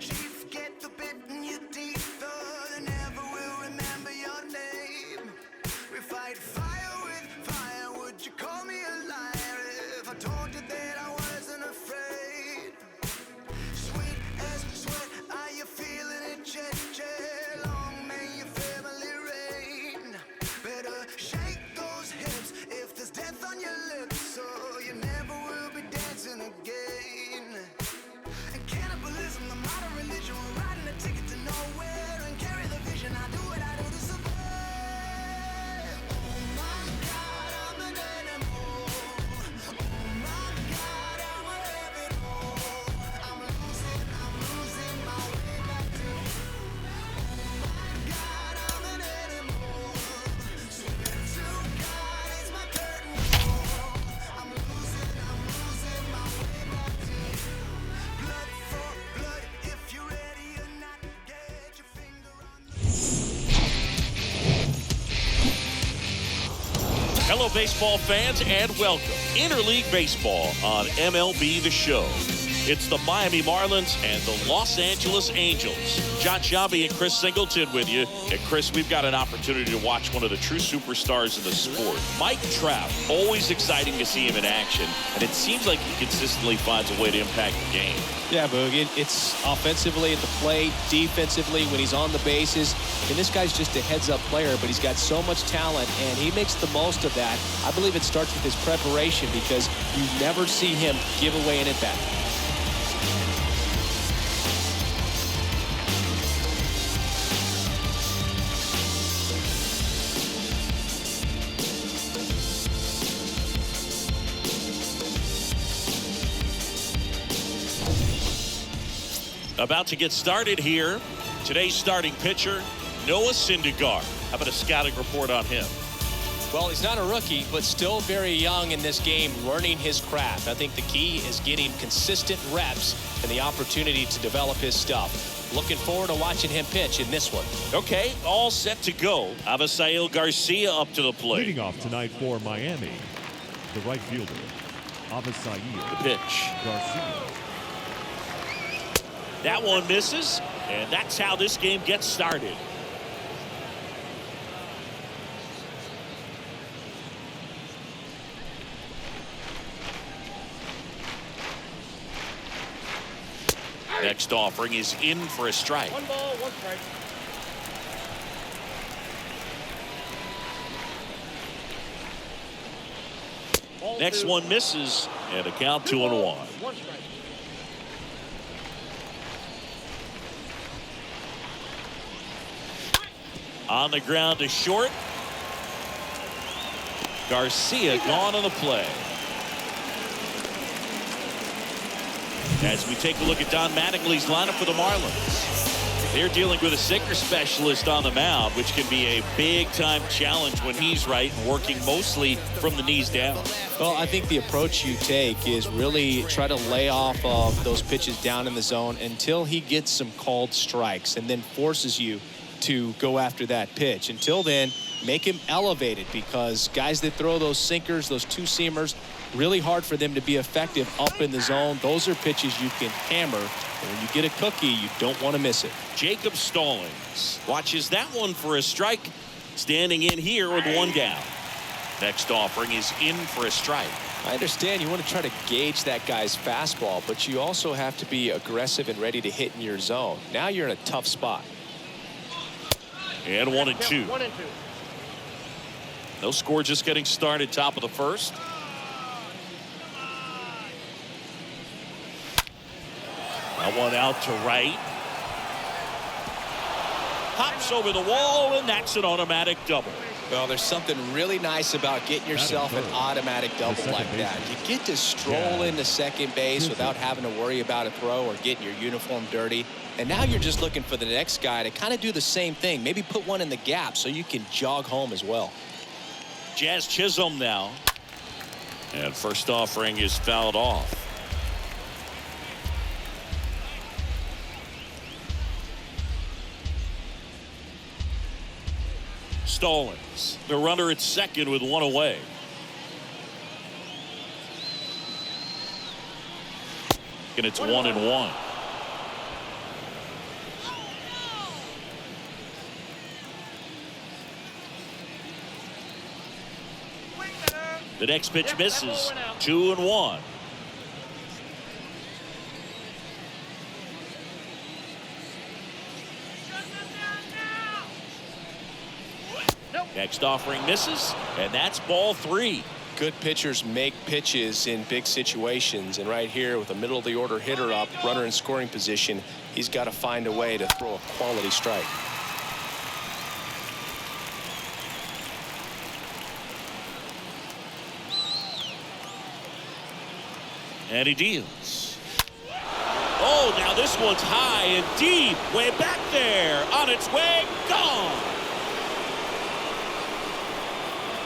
Chief, get the bit in your teeth, though they never will remember your name. We fight fire with fire. Would you call me a liar if I told you that I wasn't afraid? Sweet as sweat, are you feeling it, Chet? Long may your family reign. Better shake those hips if there's death on your lips, so you never will be dancing again. And cannibalism, the modern religion, we're riding a ticket to nowhere and carry the vision. I do what I do to survive. Oh my God, I'm an animal. Oh my God, I'm a rabbit hole. I'm losing my way back to you. Oh my God, I'm an animal. Swear to God, it's my curtain call. I'm losing my way back to you. Blood for blood, if you're ready or not, get your finger on the... Hello, baseball fans, and welcome. Interleague Baseball on MLB The Show. It's the Miami Marlins and the Los Angeles Angels. John Sciambi and Chris Singleton with you. And Chris, we've got an opportunity to watch one of the true superstars in the sport. Mike Trout, always exciting to see him in action. And it seems like he consistently finds a way to impact the game. Yeah, Boog, it's offensively at the plate, defensively when he's on the bases. And this guy's just a heads-up player, but he's got so much talent, and he makes the most of that. I believe it starts with his preparation because you never see him give away an at-bat. About to get started here. Today's starting pitcher, Noah Syndergaard. How about a scouting report on him? Well, he's not a rookie, but still very young in this game, learning his craft. I think the key is getting consistent reps and the opportunity to develop his stuff. Looking forward to watching him pitch in this one. Okay, all set to go. Avisail Garcia up to the plate. Leading off tonight for Miami, the right fielder, Avisail The pitch. Garcia. That one misses, and that's how this game gets started. Next offering is in for a strike. 1 ball, 1 strike. Next one misses, and a count 2-1. 1 strike. On the ground to short. Garcia gone on the play. As we take a look at Don Mattingly's lineup for the Marlins. They're dealing with a sinker specialist on the mound, which can be a big-time challenge when he's right and working mostly from the knees down. Well, I think the approach you take is really try to lay off of those pitches down in the zone until he gets some called strikes and then forces you to go after that pitch. Until then, make him elevated, because guys that throw those sinkers, those two-seamers, really hard for them to be effective up in the zone. Those are pitches you can hammer, and when you get a cookie, you don't want to miss it. Jacob Stallings watches that one for a strike, standing in here with 1 down. Next offering is in for a strike. I understand you want to try to gauge that guy's fastball, but you also have to be aggressive and ready to hit in your zone. Now you're in a tough spot. And 1-2. 1 and 2. No score, just getting started, top of the first. That one out to right. Pops over the wall, and that's an automatic double. Well, there's something really nice about getting yourself an automatic double like that. You get to stroll into second base without having to worry about a throw or getting your uniform dirty. And now you're just looking for the next guy to kind of do the same thing. Maybe put one in the gap so you can jog home as well. Jazz Chisholm now. And first offering is fouled off. Stallings, the runner at second with 1 away. And it's 1-1. The next pitch misses. 2-1. Next offering misses, and that's ball 3. Good pitchers make pitches in big situations, and right here with a middle of the order hitter up, runner in scoring position, he's got to find a way to throw a quality strike. And he deals. Oh, now this one's high and deep, way back there, on its way, gone.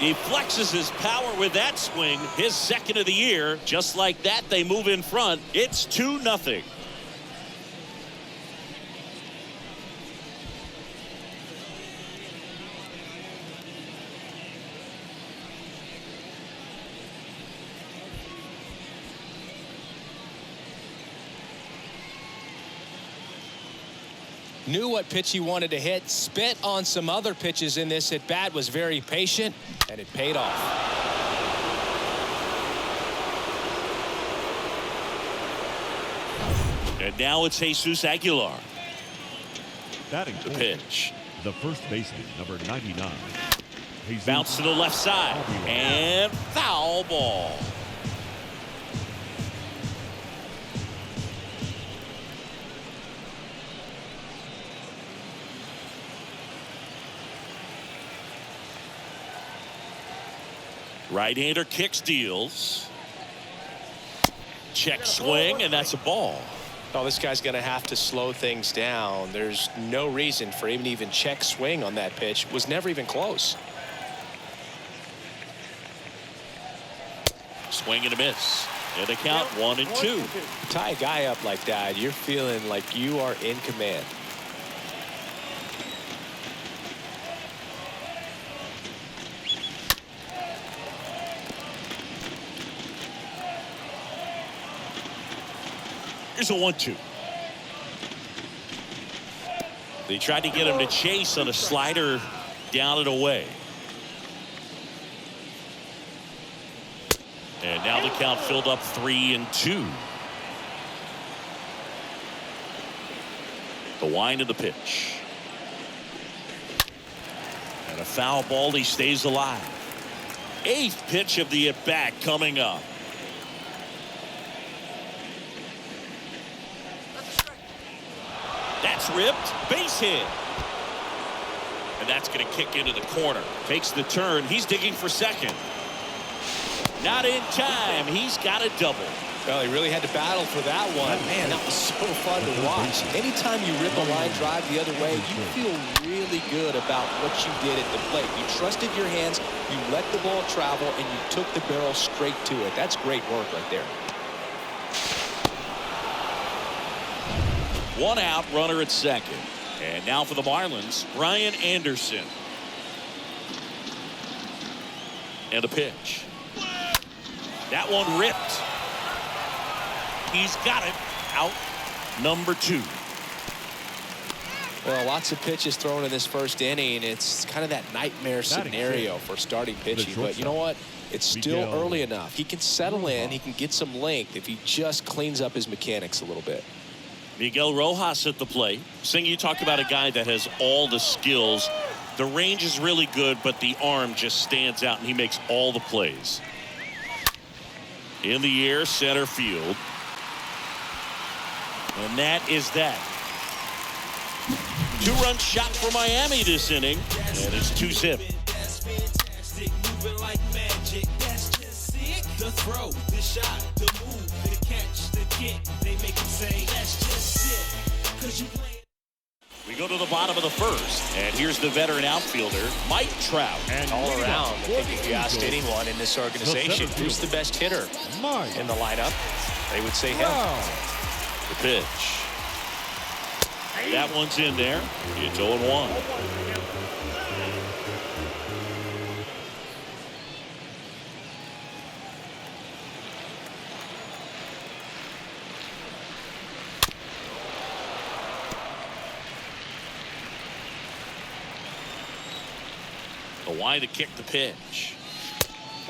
He flexes his power with that swing, his second of the year. Just like that, they move in front. It's 2-0. Knew what pitch he wanted to hit, spit on some other pitches in this at bat, was very patient, and it paid off. And now it's Jesus Aguilar. Batting The pitch. The first baseman, number 99. Jesus Bounce to the left side. Aguilar. And foul ball. Right-hander kicks, deals. Check swing, and that's a ball. Oh, this guy's going to have to slow things down. There's no reason for him to even check swing on that pitch. Was never even close. Swing and a miss. And a count 1-2. Tie a guy up like that, you're feeling like you are in command. Here's a 1-2. They tried to get him to chase on a slider down and away. And now the count filled up 3-2. The wind of the pitch. And a foul ball. He stays alive. 8th pitch of the at-bat coming up. That's ripped. Base hit. And that's going to kick into the corner. Takes the turn. He's digging for second. Not in time. He's got a double. Well, he really had to battle for that one. Man, that was so fun to watch. Anytime you rip a line drive the other way, you feel really good about what you did at the plate. You trusted your hands, you let the ball travel, and you took the barrel straight to it. That's great work right there. 1 out, runner at second. And now for the Marlins, Brian Anderson. And a pitch. That one ripped. He's got it. Out number 2. Well, lots of pitches thrown in this first inning. It's kind of that nightmare scenario for starting pitching. But you know what? It's still early enough. He can settle in. He can get some length if he just cleans up his mechanics a little bit. Miguel Rojas at the plate. Sing, you talk about a guy that has all the skills. The range is really good, but the arm just stands out, and he makes all the plays. In the air, center field. And that is that. 2-run shot for Miami this inning, and it's 2-zip. The throw, the shot, the move, the catch, the kick, they make it say, that's just it, 'cause you play. We go to the bottom of the first, and here's the veteran outfielder, Mike Trout. And All leading around, off I think if you asked anyone in this organization who's the best hitter Mike in the lineup, they would say him. The pitch. That one's in there. It's 0-1. The wide to kick the pitch.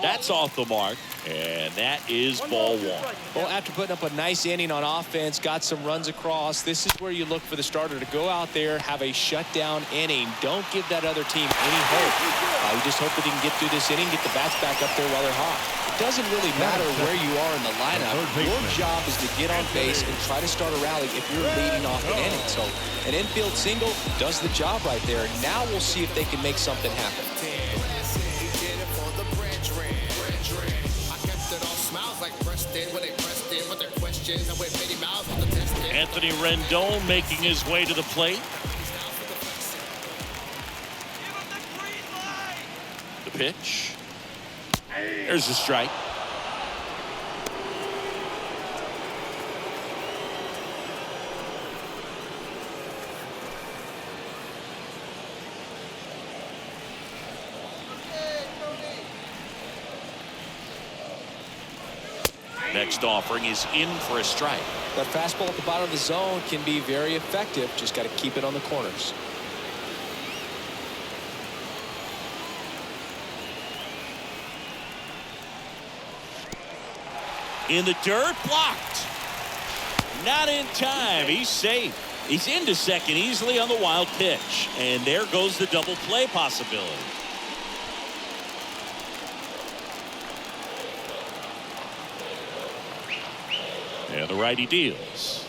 That's off the mark, and that is ball one. Well, after putting up a nice inning on offense, got some runs across, this is where you look for the starter to go out there, have a shutdown inning. Don't give that other team any hope. You just hope that he can get through this inning, get the bats back up there while they're hot. It doesn't really matter where you are in the lineup. Your job is to get on base and try to start a rally if you're leading off an inning. So an infield single does the job right there. Now we'll see if they can make something happen. Anthony Rendon making his way to the plate. The pitch. There's a strike. Next offering is in for a strike. That fastball at the bottom of the zone can be very effective. Just got to keep it on the corners. In the dirt, blocked. Not in time. He's safe. He's into second easily on the wild pitch. And there goes the double play possibility. And the righty deals.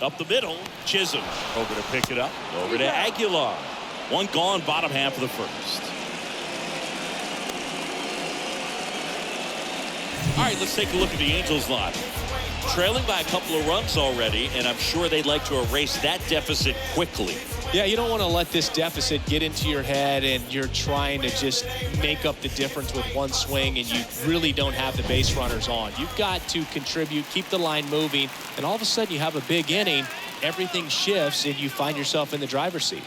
Up the middle, Chisholm over to pick it up. Over to Aguilar. One gone, bottom half of the first. All right, let's take a look at the Angels line. Trailing by a couple of runs already, and I'm sure they'd like to erase that deficit quickly. Yeah, you don't want to let this deficit get into your head and you're trying to just make up the difference with one swing and you really don't have the base runners on. You've got to contribute, keep the line moving, and all of a sudden you have a big inning, everything shifts, and you find yourself in the driver's seat.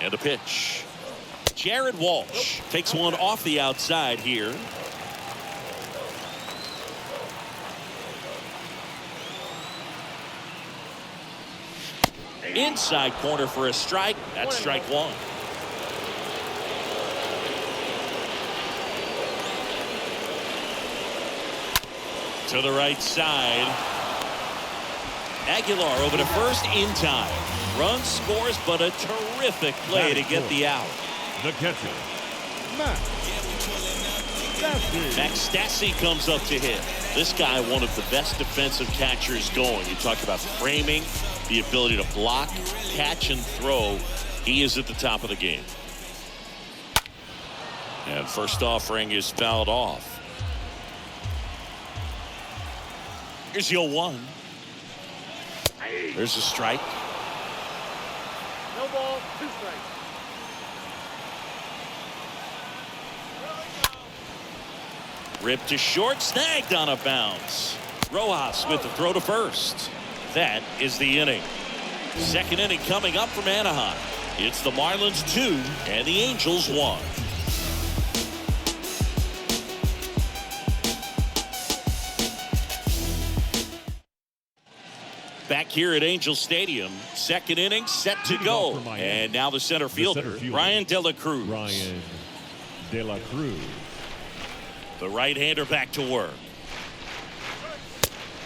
And a pitch. Jared Walsh takes one off the outside here. Inside corner for a strike. That's strike one. To the right side. Aguilar over to first in time. Run scores, but a terrific play to get the out. The catcher, Max Stassi comes up to hit. This guy, one of the best defensive catchers going. You talk about framing, the ability to block, catch, and throw. He is at the top of the game. And first offering is fouled off. Here's the 0-1. There's a strike. No ball, 2 strikes. Ripped to short, snagged on a bounce. Rojas with the throw to first. That is the inning. Second inning coming up from Anaheim. It's the Marlins 2 and the Angels 1. Back here at Angel Stadium, second inning set to go. And now the center fielder, Ryan De La Cruz. Ryan De La Cruz. The right-hander back to work.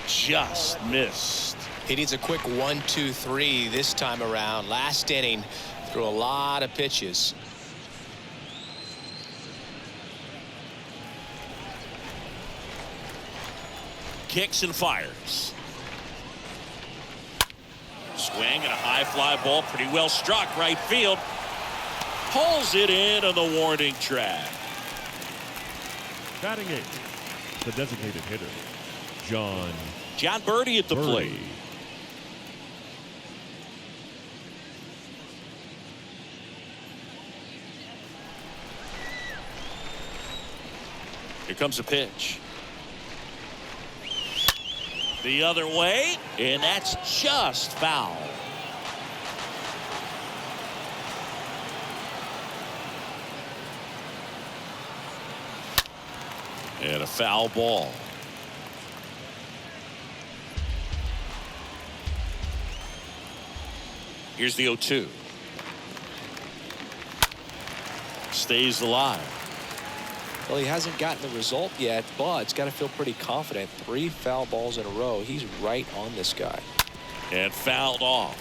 Just missed. He needs a quick 1-2-3 this time around. Last inning, threw a lot of pitches. Kicks and fires. Swing and a high fly ball, pretty well struck right field. Pulls it in on the warning track. Batting 8th, the designated hitter, John Birdie at the plate. Here comes a pitch. The other way, and that's just foul. And a foul ball. Here's the 0-2. stays alive. Well, he hasn't gotten the result yet, but it's got to feel pretty confident. 3 foul balls in a row. He's right on this guy. And fouled off.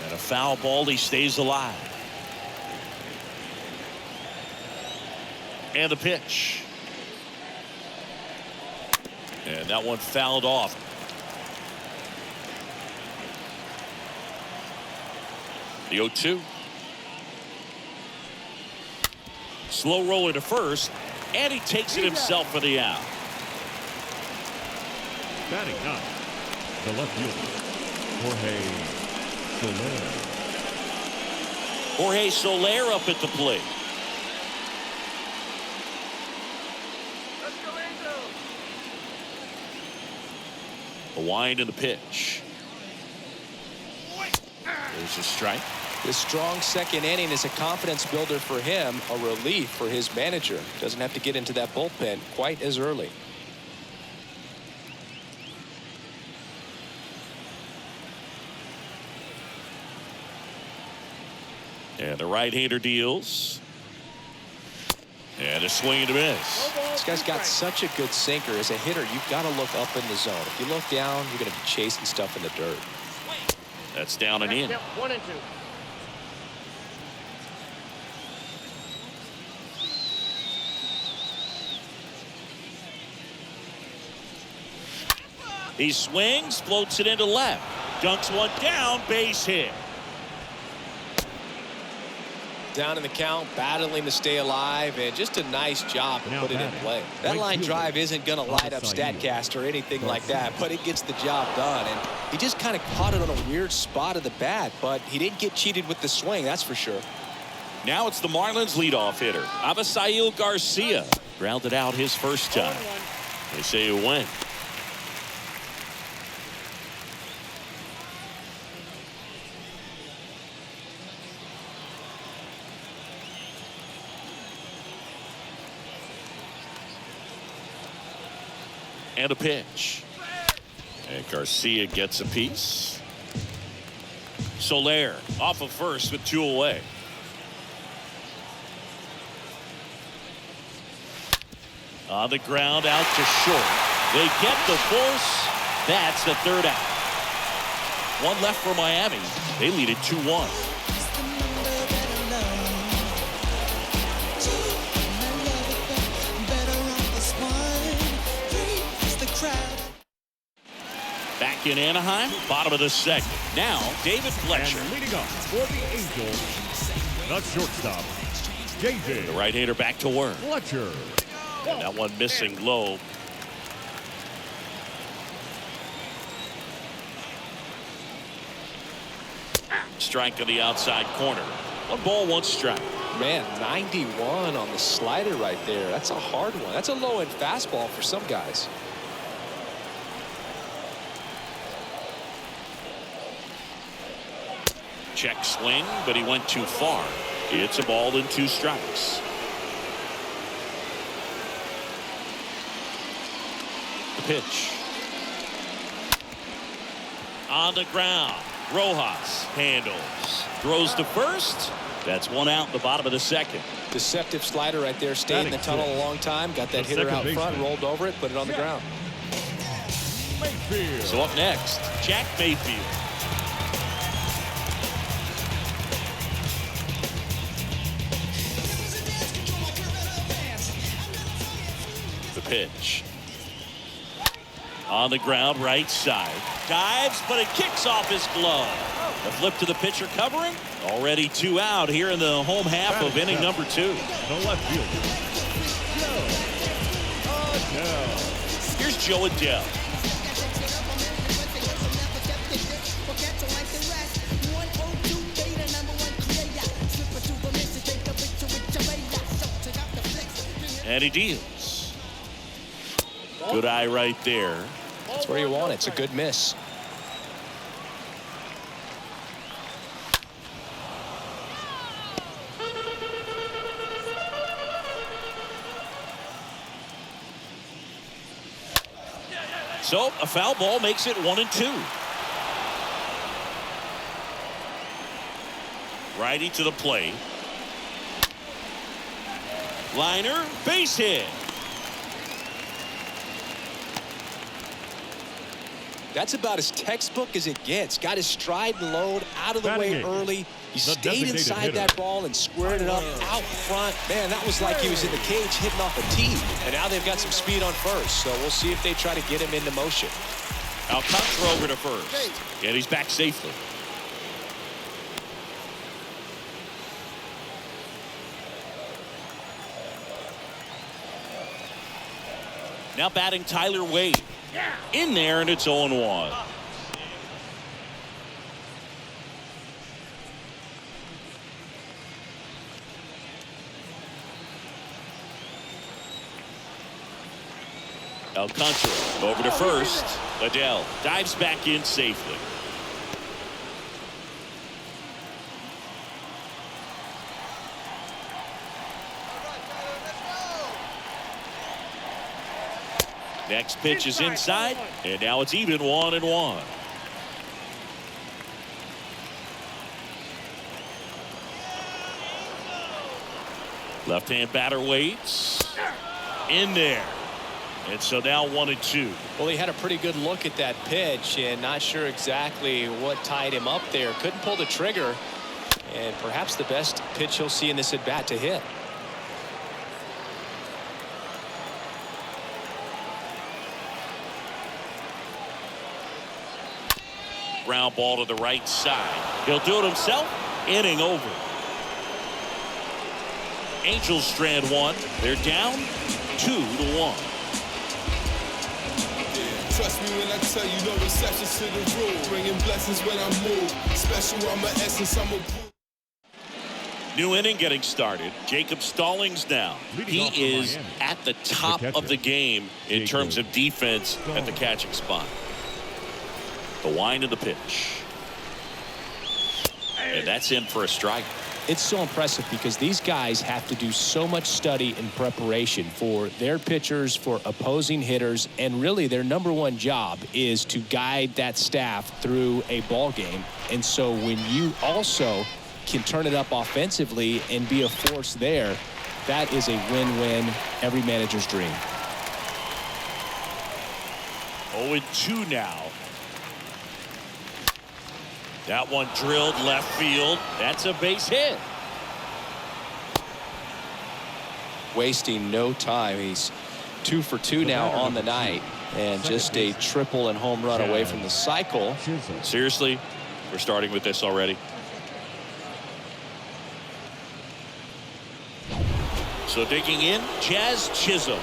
And a foul ball. He stays alive. And the pitch. And that one fouled off. The 0-2. Slow roller to first, and he takes it himself for the out. Batting now, the left fielder, Jorge Soler up at the plate. A wind in the pitch. There's a strike. This strong second inning is a confidence builder for him, a relief for his manager. Doesn't have to get into that bullpen quite as early. And the right-hander deals. And a swing and a miss. This guy's got such a good sinker. As a hitter, you've got to look up in the zone. If you look down, you're going to be chasing stuff in the dirt. That's down and in. 1 and 2. He swings, floats it into left. Dunks one down, base hit. Down in the count, battling to stay alive, and just a nice job to put it in play. That line drive isn't going to light up StatCast or anything like that, but it gets the job done. And he just kind of caught it on a weird spot of the bat, but he didn't get cheated with the swing, that's for sure. Now it's the Marlins leadoff hitter, Avisail Garcia. Grounded out his first time. They say a win. And a pitch. And Garcia gets a piece. Soler off of first with 2 away. On the ground, out to short. They get the force. That's the 3rd out. 1 left for Miami. They lead it 2-1. Back in Anaheim, bottom of the 2nd. Now, David Fletcher. And leading up for the Angels, the shortstop, David. The right-hander back to work. Fletcher. And that one missing low. Strike on the outside corner. 1 ball, 1 strike. Man, 91 on the slider right there. That's a hard one. That's a low-end fastball for some guys. Check swing, but he went too far. It's a ball and 2 strikes. The pitch. On the ground. Rojas handles. Throws to first. That's 1 out in the bottom of the 2nd. Deceptive slider right there. Stayed in the tunnel a long time. Got that hitter out front, rolled over it, put it on the ground. Mayfield. So up next, Jack Mayfield. The pitch. On the ground, right side. Dives, but it kicks off his glove. The flip to the pitcher covering. Already 2 out here in the home half of inning number 2. The left fielder, Joe. Here's Joe Adele. And he deals. Good eye right there. That's where you want it. It's a good miss. So a foul ball makes it 1-2. Righty to the plate. Liner, base hit. That's about as textbook as it gets. Got his stride and load out of the way early. He stayed inside that ball and squared it up out front. Man, that was like he was in the cage hitting off a tee. And now they've got some speed on first. So we'll see if they try to get him into motion. Alcantara over to first. And he's back safely. Now batting Tyler Wade. In there, and it's 0-1. Alcantara over to first. Adele dives back in safely. Next pitch is inside, and now it's even 1-1. Left-hand batter waits. In there. And so now 1-2. Well, he had a pretty good look at that pitch and not sure exactly what tied him up there. Couldn't pull the trigger. And perhaps the best pitch he'll see in this at-bat to hit. Ground ball to the right side. He'll do it himself. Inning over. Angels strand one. They're down 2-1. Trust me when I tell you no exceptions to the rule. Bringing blessings when I move. Special, I'm an essence, I'm a New inning getting started. Jacob Stallings now. He is at the top of the game in terms of defense at the catching spot. The wind of the pitch. And that's in for a strike. It's so impressive because these guys have to do so much study and preparation for their pitchers, for opposing hitters, and really their number one job is to guide that staff through a ball game. And so when you also can turn it up offensively and be a force there, that is a win-win, every manager's dream. 0-2 now. That one drilled left field. That's a base hit. Wasting no time. He's 2 for 2 now on the night, and just a triple and home run away from the cycle. Seriously, we're starting with this already. So digging in, Jazz Chisholm.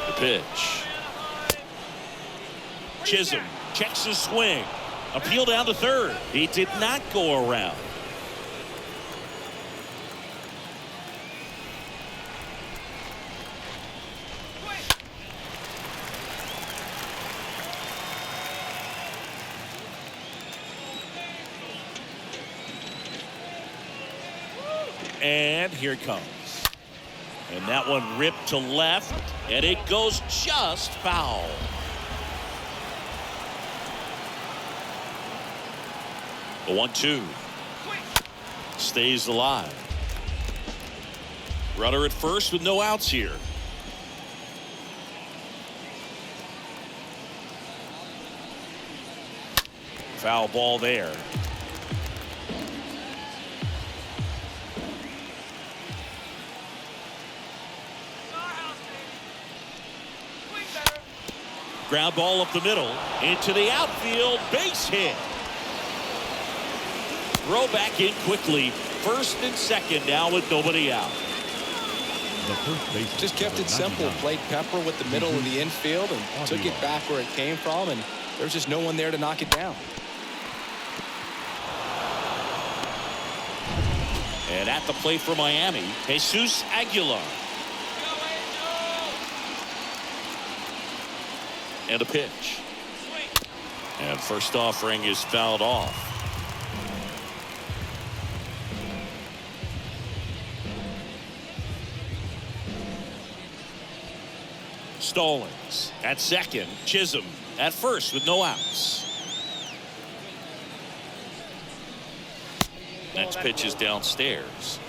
The pitch. Chisholm checks his swing. Appeal down to third. He did not go around. And here it comes. And that one ripped to left, and it goes just foul. The 1-2 stays alive. Runner at first with no outs here. Foul ball there. Ground ball up the middle into the outfield, base hit. Throw back in quickly. First and second now with nobody out. Just kept it simple. Played Pepper with the middle of the infield and took it back where it came from, and there's just no one there to knock it down. And at the plate for Miami, Jesus Aguilar. And a pitch. And first offering is fouled off. Stallings at second. Chisholm at first with no outs. Next pitch is downstairs.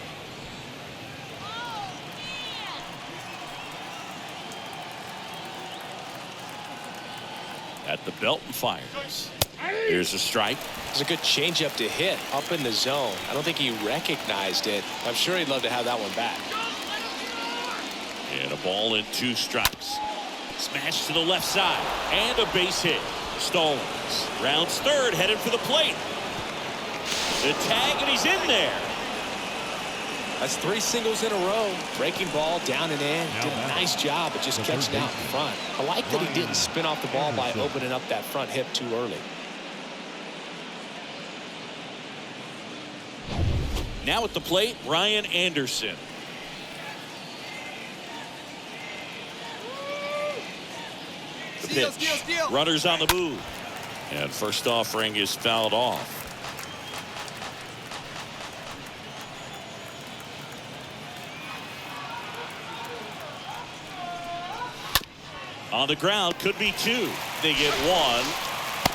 At the belt and fires. Here's a strike. It's a good changeup to hit up in the zone. I don't think he recognized it. I'm sure he'd love to have that one back. And a ball and 2 strikes. Smash to the left side and a base hit. Stallings rounds third, headed for the plate. The tag, and he's in there. That's 3 singles in a row. Breaking ball down and in. Did a nice job at just catching out in front. I like that he didn't spin off the ball by opening up that front hip too early. Now at the plate, Ryan Anderson. The pitch. Runners on the move. And first offering is fouled off. On the ground, could be 2. They get 1.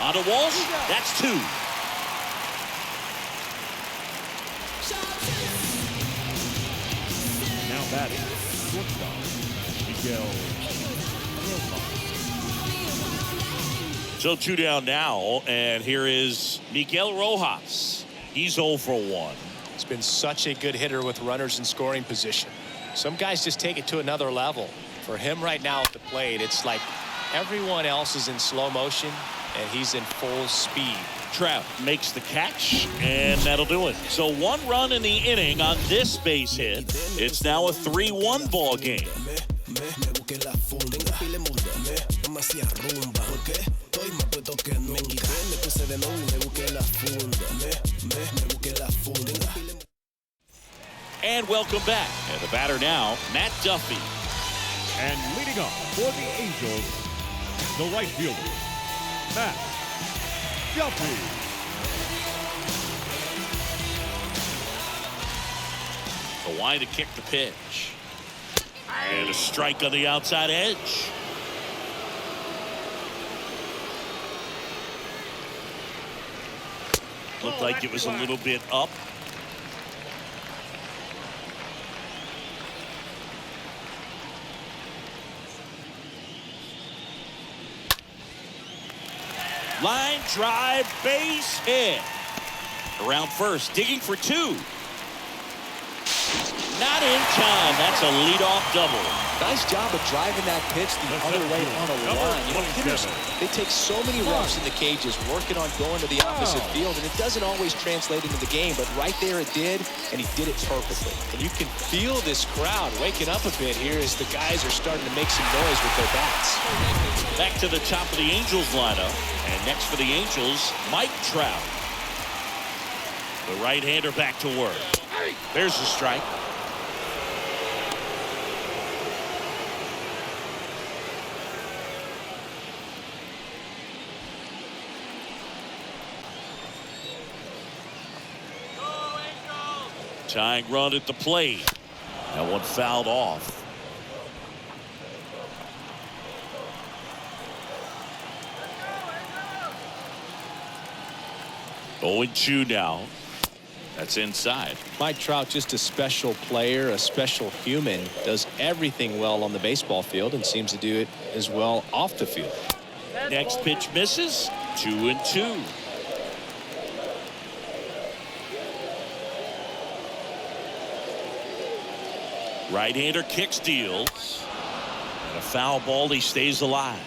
On to Walsh, that's 2. Now batting, shortstop, Miguel. So 2 down now, and here is Miguel Rojas. He's 0 for 1. He's been such a good hitter with runners in scoring position. Some guys just take it to another level. For him right now at the plate, it's like everyone else is in slow motion and he's in full speed. Trout makes the catch, and that'll do it. So 1 run in the inning on this base hit. It's now a 3-1 ball game. And welcome back. And the batter now, Matt Duffy. And leading off for the Angels, the right fielder, Matt Duffy. The line to kick the pitch. And a strike on the outside edge. Looked like it was a little bit up. Line drive, base hit. Around first, digging for 2. Not in time. That's a leadoff double. Nice job of driving that pitch the other way on a line. You know, hitters, they take so many reps in the cages working on going to the opposite field, and it doesn't always translate into the game, but right there it did, and he did it perfectly. And you can feel this crowd waking up a bit here as the guys are starting to make some noise with their bats. Back to the top of the Angels lineup, and next for the Angels, Mike Trout. The right-hander back to work. There's the strike. Tying run at the plate. That one fouled off. Oh, 2 now. That's inside. Mike Trout, just a special player, a special human, does everything well on the baseball field and seems to do it as well off the field. Next pitch misses. 2-2. Right-hander kick steals. And a foul ball. He stays alive.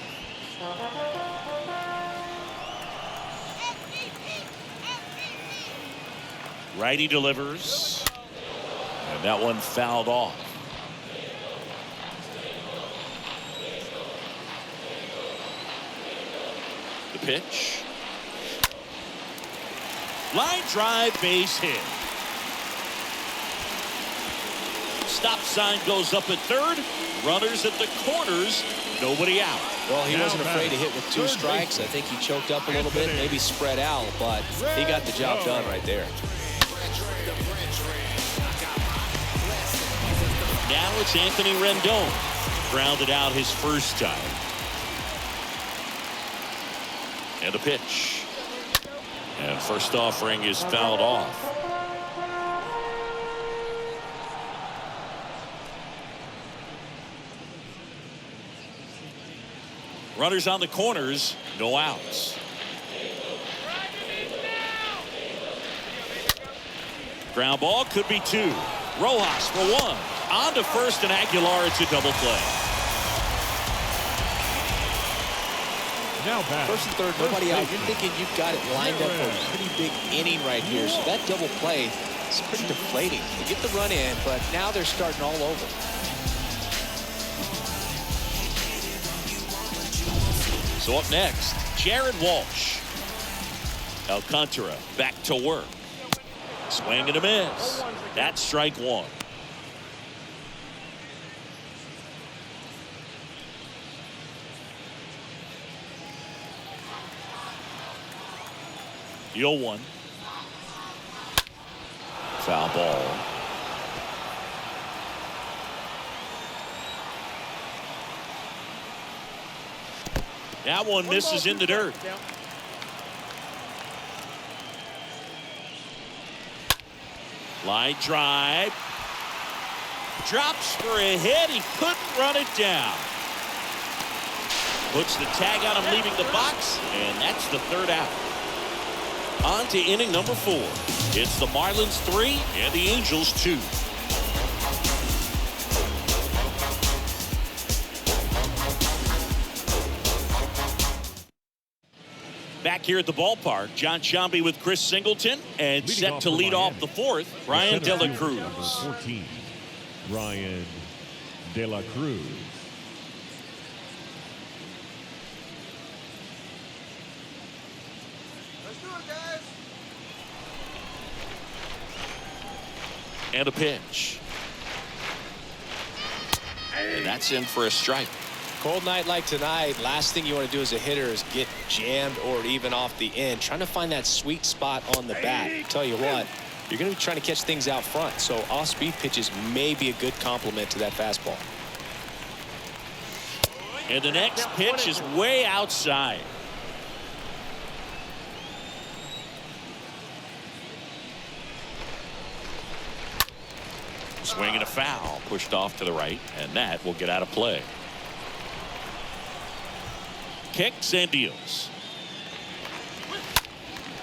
Righty delivers. And that one fouled off. The pitch. Line drive, base hit. Stop sign goes up at third. Runners at the corners. Nobody out. Well, he wasn't afraid to hit with 2 strikes. I think he choked up a little bit, maybe spread out, but he got the job done right there. Now it's Anthony Rendon. Grounded out his first time. And a pitch. And first offering is fouled off. Runners on the corners, no outs. Ground ball could be 2. Rojas for 1. On to first and Aguilar. It's a double play. Now back. First and third, nobody out. You're thinking you've got it lined up for a pretty big inning right here. So that double play is pretty deflating. They get the run in, but now they're starting all over. So up next, Jared Walsh. Alcantara back to work. Swing and a miss. That's strike 1. The 0-1. Foul ball. That one misses in the dirt. Line drive. Drops for a hit. He couldn't run it down. Puts the tag on him leaving the box, and that's the 3rd out. On to inning number 4. It's the Marlins 3 and the Angels 2. Back here at the ballpark, John Sciambi with Chris Singleton, and set to lead off the 4th, Ryan De La Cruz. Number 14, Ryan De La Cruz. Let's do it, guys. And a pitch. And that's in for a strike. Cold night like tonight, last thing you want to do as a hitter is get jammed or even off the end. Trying to find that sweet spot on the bat. Tell you what, you're going to be trying to catch things out front. So off-speed pitches may be a good complement to that fastball. And the next pitch is way outside. Swing and a foul. Pushed off to the right, and that will get out of play. Kicks and deals.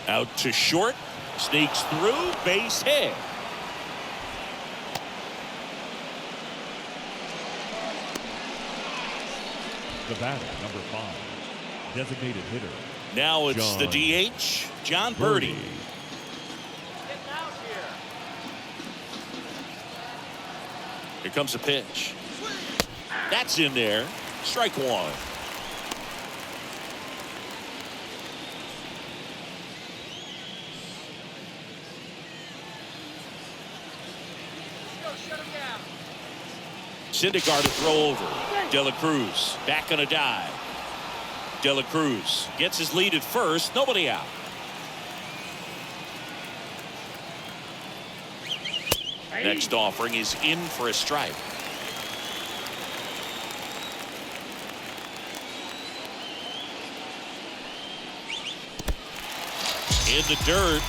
Out to short. Sneaks through. Base hit. The batter, number 5, designated hitter. Now it's the DH, John Birdie. Here comes a pitch. That's in there. Strike 1. Syndergaard to throw over. De La Cruz back on a dive. De La Cruz gets his lead at first. Nobody out. Next offering is in for a strike. In the dirt.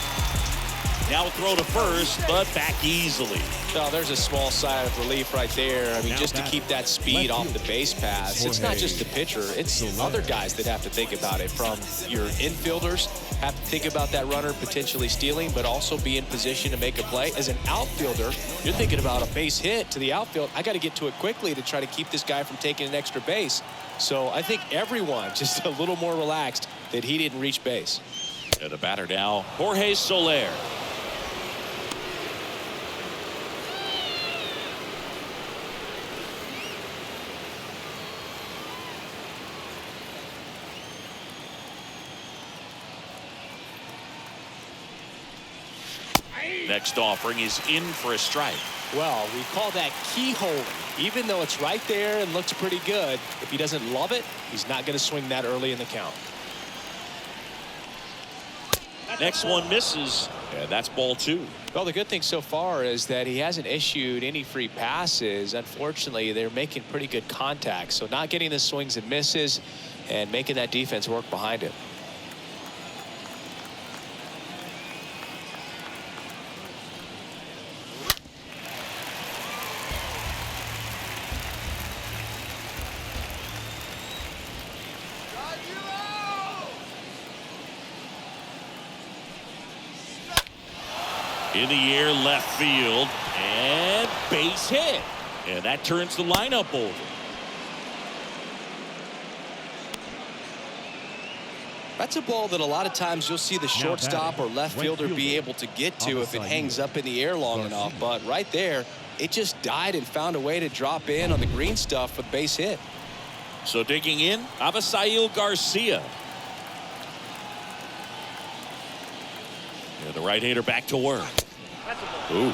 Now throw to first, but back easily. Well, there's a small sigh of relief right there. I mean, just to keep that speed off the base paths. It's not just the pitcher. It's other guys that have to think about it. From your infielders have to think about that runner potentially stealing, but also be in position to make a play. As an outfielder, you're thinking about a base hit to the outfield. I got to get to it quickly to try to keep this guy from taking an extra base. So I think everyone just a little more relaxed that he didn't reach base. And the batter now, Jorge Soler. Next offering is in for a strike. Well, we call that keyhole. Even though it's right there and looks pretty good, if he doesn't love it, he's not going to swing that early in the count. Next one misses, And that's ball 2. Well, the good thing so far is that he hasn't issued any free passes. Unfortunately, they're making pretty good contact. So not getting the swings and misses and making that defense work behind him. In the air, left field, and base hit. And that turns the lineup over. That's a ball that a lot of times you'll see the shortstop or left fielder be able to get to if it hangs up in the air long enough. But right there, it just died and found a way to drop in on the green stuff for the base hit. So digging in, Avisail Garcia. And the right-hander back to work. Ooh.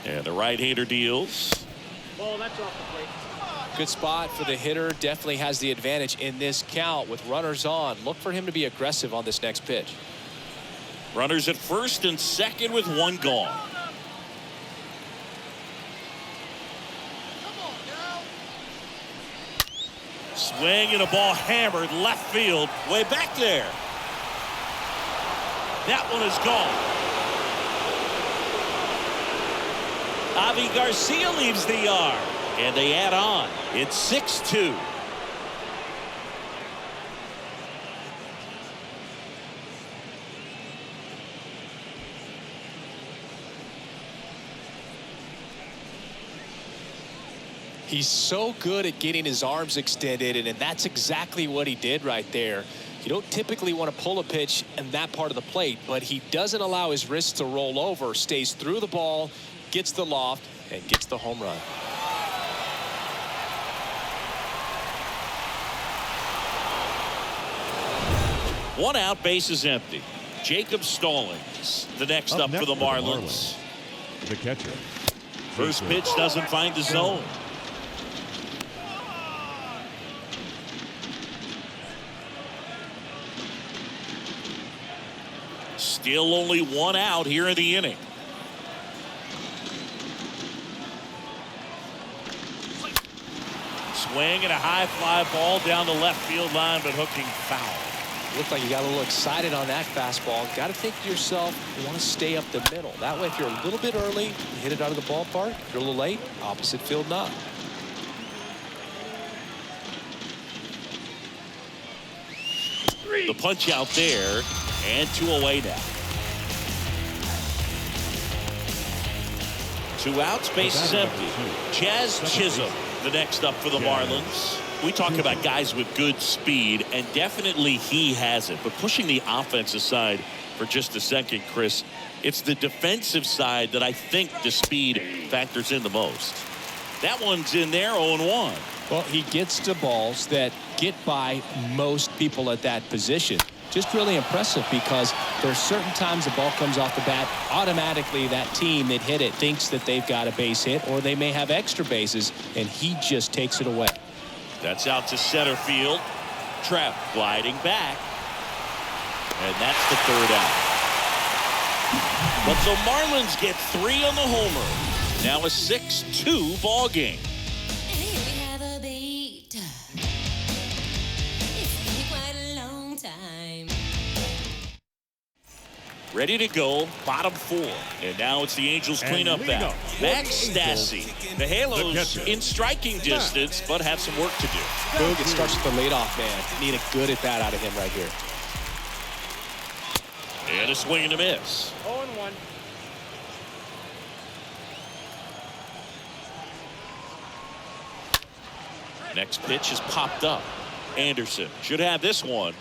And the right-hander deals. Ball, that's off the plate. Good spot for the hitter. Definitely has the advantage in this count with runners on. Look for him to be aggressive on this next pitch. Runners at first and second with one gone. Swing and a ball hammered left field, way back there. That one is gone. Avi Garcia leaves the yard, and they add on. It's 6-2. He's so good at getting his arms extended, and that's exactly what he did right there. You don't typically want to pull a pitch in that part of the plate, but he doesn't allow his wrists to roll over, stays through the ball, gets the loft, and gets the home run. One out, base is empty. Jacob Stallings, the next up for the Marlins. The catcher. First pitch doesn't find the zone. Still only one out here in the inning. Swing and a high fly ball down the left field line, but hooking foul. Looked like you got a little excited on that fastball. Got to think to yourself, you want to stay up the middle. That way, if you're a little bit early, you hit it out of the ballpark. If you're a little late, opposite field knock. The punch out there, and 2 away now. 2 outs, base is empty. Jazz Chisholm, the next up for the Marlins. We talk about guys with good speed, and definitely he has it. But pushing the offensive side for just a second, Chris, it's the defensive side that I think the speed factors in the most. That one's in there, 0-1. Well, he gets to balls that get by most people at that position. Just really impressive because there's certain times the ball comes off the bat, automatically that team that hit it thinks that they've got a base hit, or they may have extra bases, and he just takes it away. That's out to center field. Trev gliding back. And that's the 3rd out. But the Marlins get 3 on the homer. Now a 6-2 ball game. Ready to go, bottom 4. And now it's the Angels cleanup bat. Max Stassi. The Halos in striking distance, but have some work to do. Boog, it starts with the leadoff man. Need a good at bat out of him right here. And a swing and a miss. 0-1. Next pitch is popped up. Anderson should have this one.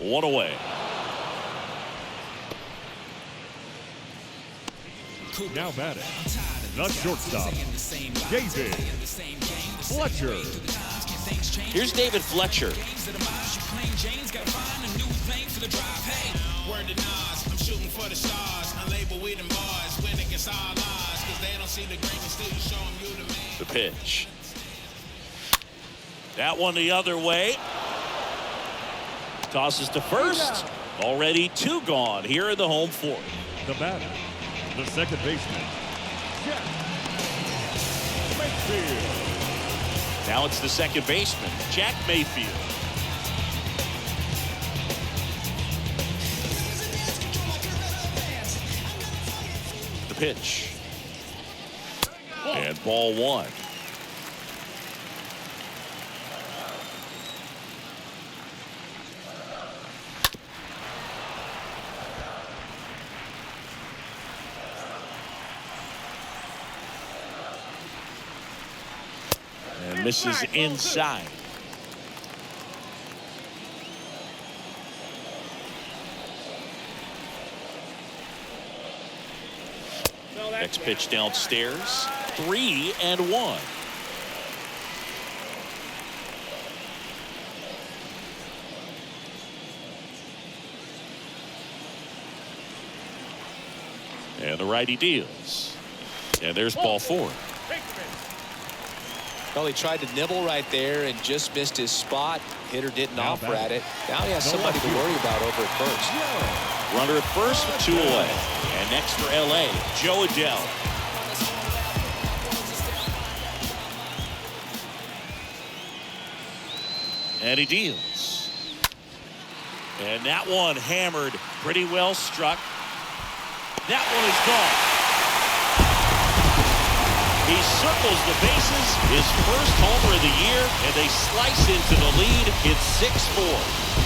1 away. Now batting, the shortstop, David Fletcher. Here's David Fletcher. Word to Nas, I'm shooting for the stars. Unlabeled with them bars, win against all odds. Cause they don't see the greatness till you show them you the man. The pitch. That one the other way. Tosses to first. Already 2 gone here in the home fourth. The batter, the second baseman, Jack Mayfield. Now it's the second baseman, Jack Mayfield. The pitch. And ball 1. And misses inside. Next pitch downstairs. 3-1. And the righty deals. And there's ball 4. Well, he tried to nibble right there and just missed his spot. Hitter didn't offer at it. Now he has somebody to worry about over at first. Runner at first with 2 away. And next for LA, Joe Adell. And he deals. And that one hammered, pretty well struck. That one is gone. He circles the bases, his first homer of the year, and they slice into the lead. It's 6-4.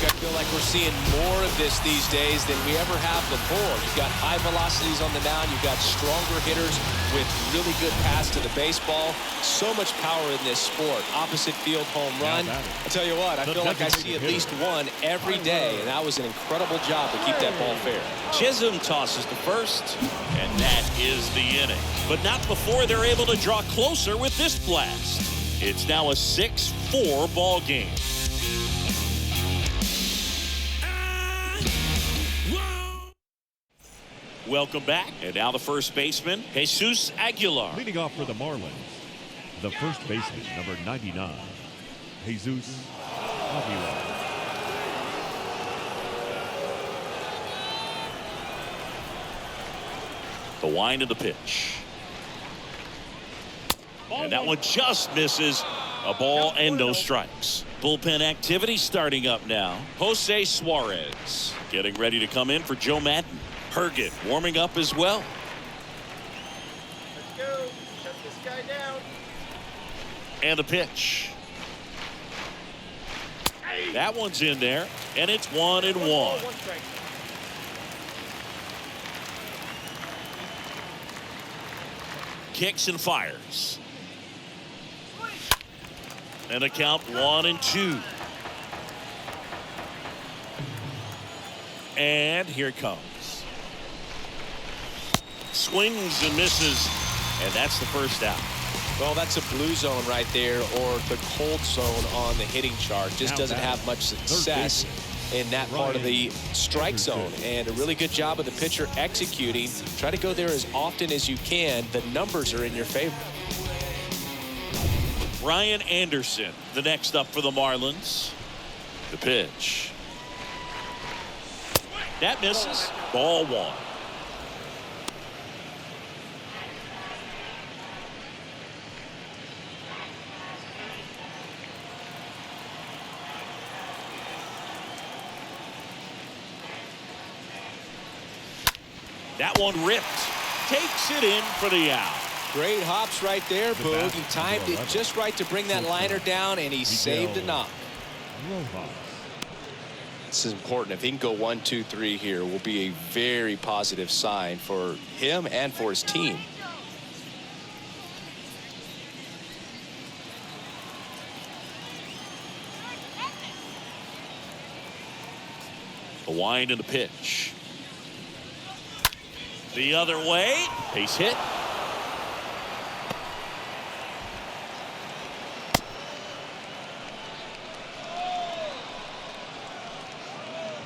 I feel like we're seeing more of this these days than we ever have before. You've got high velocities on the mound. You've got stronger hitters with really good pass to the baseball. So much power in this sport. Opposite field home run. I tell you what, I feel like I see at least one every day, and that was an incredible job to keep that ball fair. Chisholm tosses to first, and that is the inning. But not before they're able to draw closer with this blast. It's now a 6-4 ball game. Welcome back. And now the first baseman, Jesus Aguilar. Leading off for the Marlins, the first baseman, number 99, Jesus Aguilar. The wind of the pitch. And that one just misses. A ball and no strikes. Bullpen activity starting up now. Jose Suarez getting ready to come in for Joe Madden. Herget warming up as well. Let's go. Shut this guy down. And the pitch. That one's in there, and it's 1-1. One strike. Kicks and fires. And a count 1-2. And here it comes. Swings and misses, and that's the first out. Well, that's a blue zone right there, or the cold zone on the hitting chart. Just doesn't have much success in that part of the strike zone. And a really good job of the pitcher executing. Try to go there as often as you can. The numbers are in your favor. Ryan Anderson, the next up for the Marlins. The pitch. That misses. Ball 1. That one ripped. Takes it in for the out. Great hops right there, Boog. He timed it just right to bring that liner down, and he saved a knock. This is important. If he can go 1, 2, 3 here, will be a very positive sign for him and for his team. The wind and the pitch. The other way. Base hit.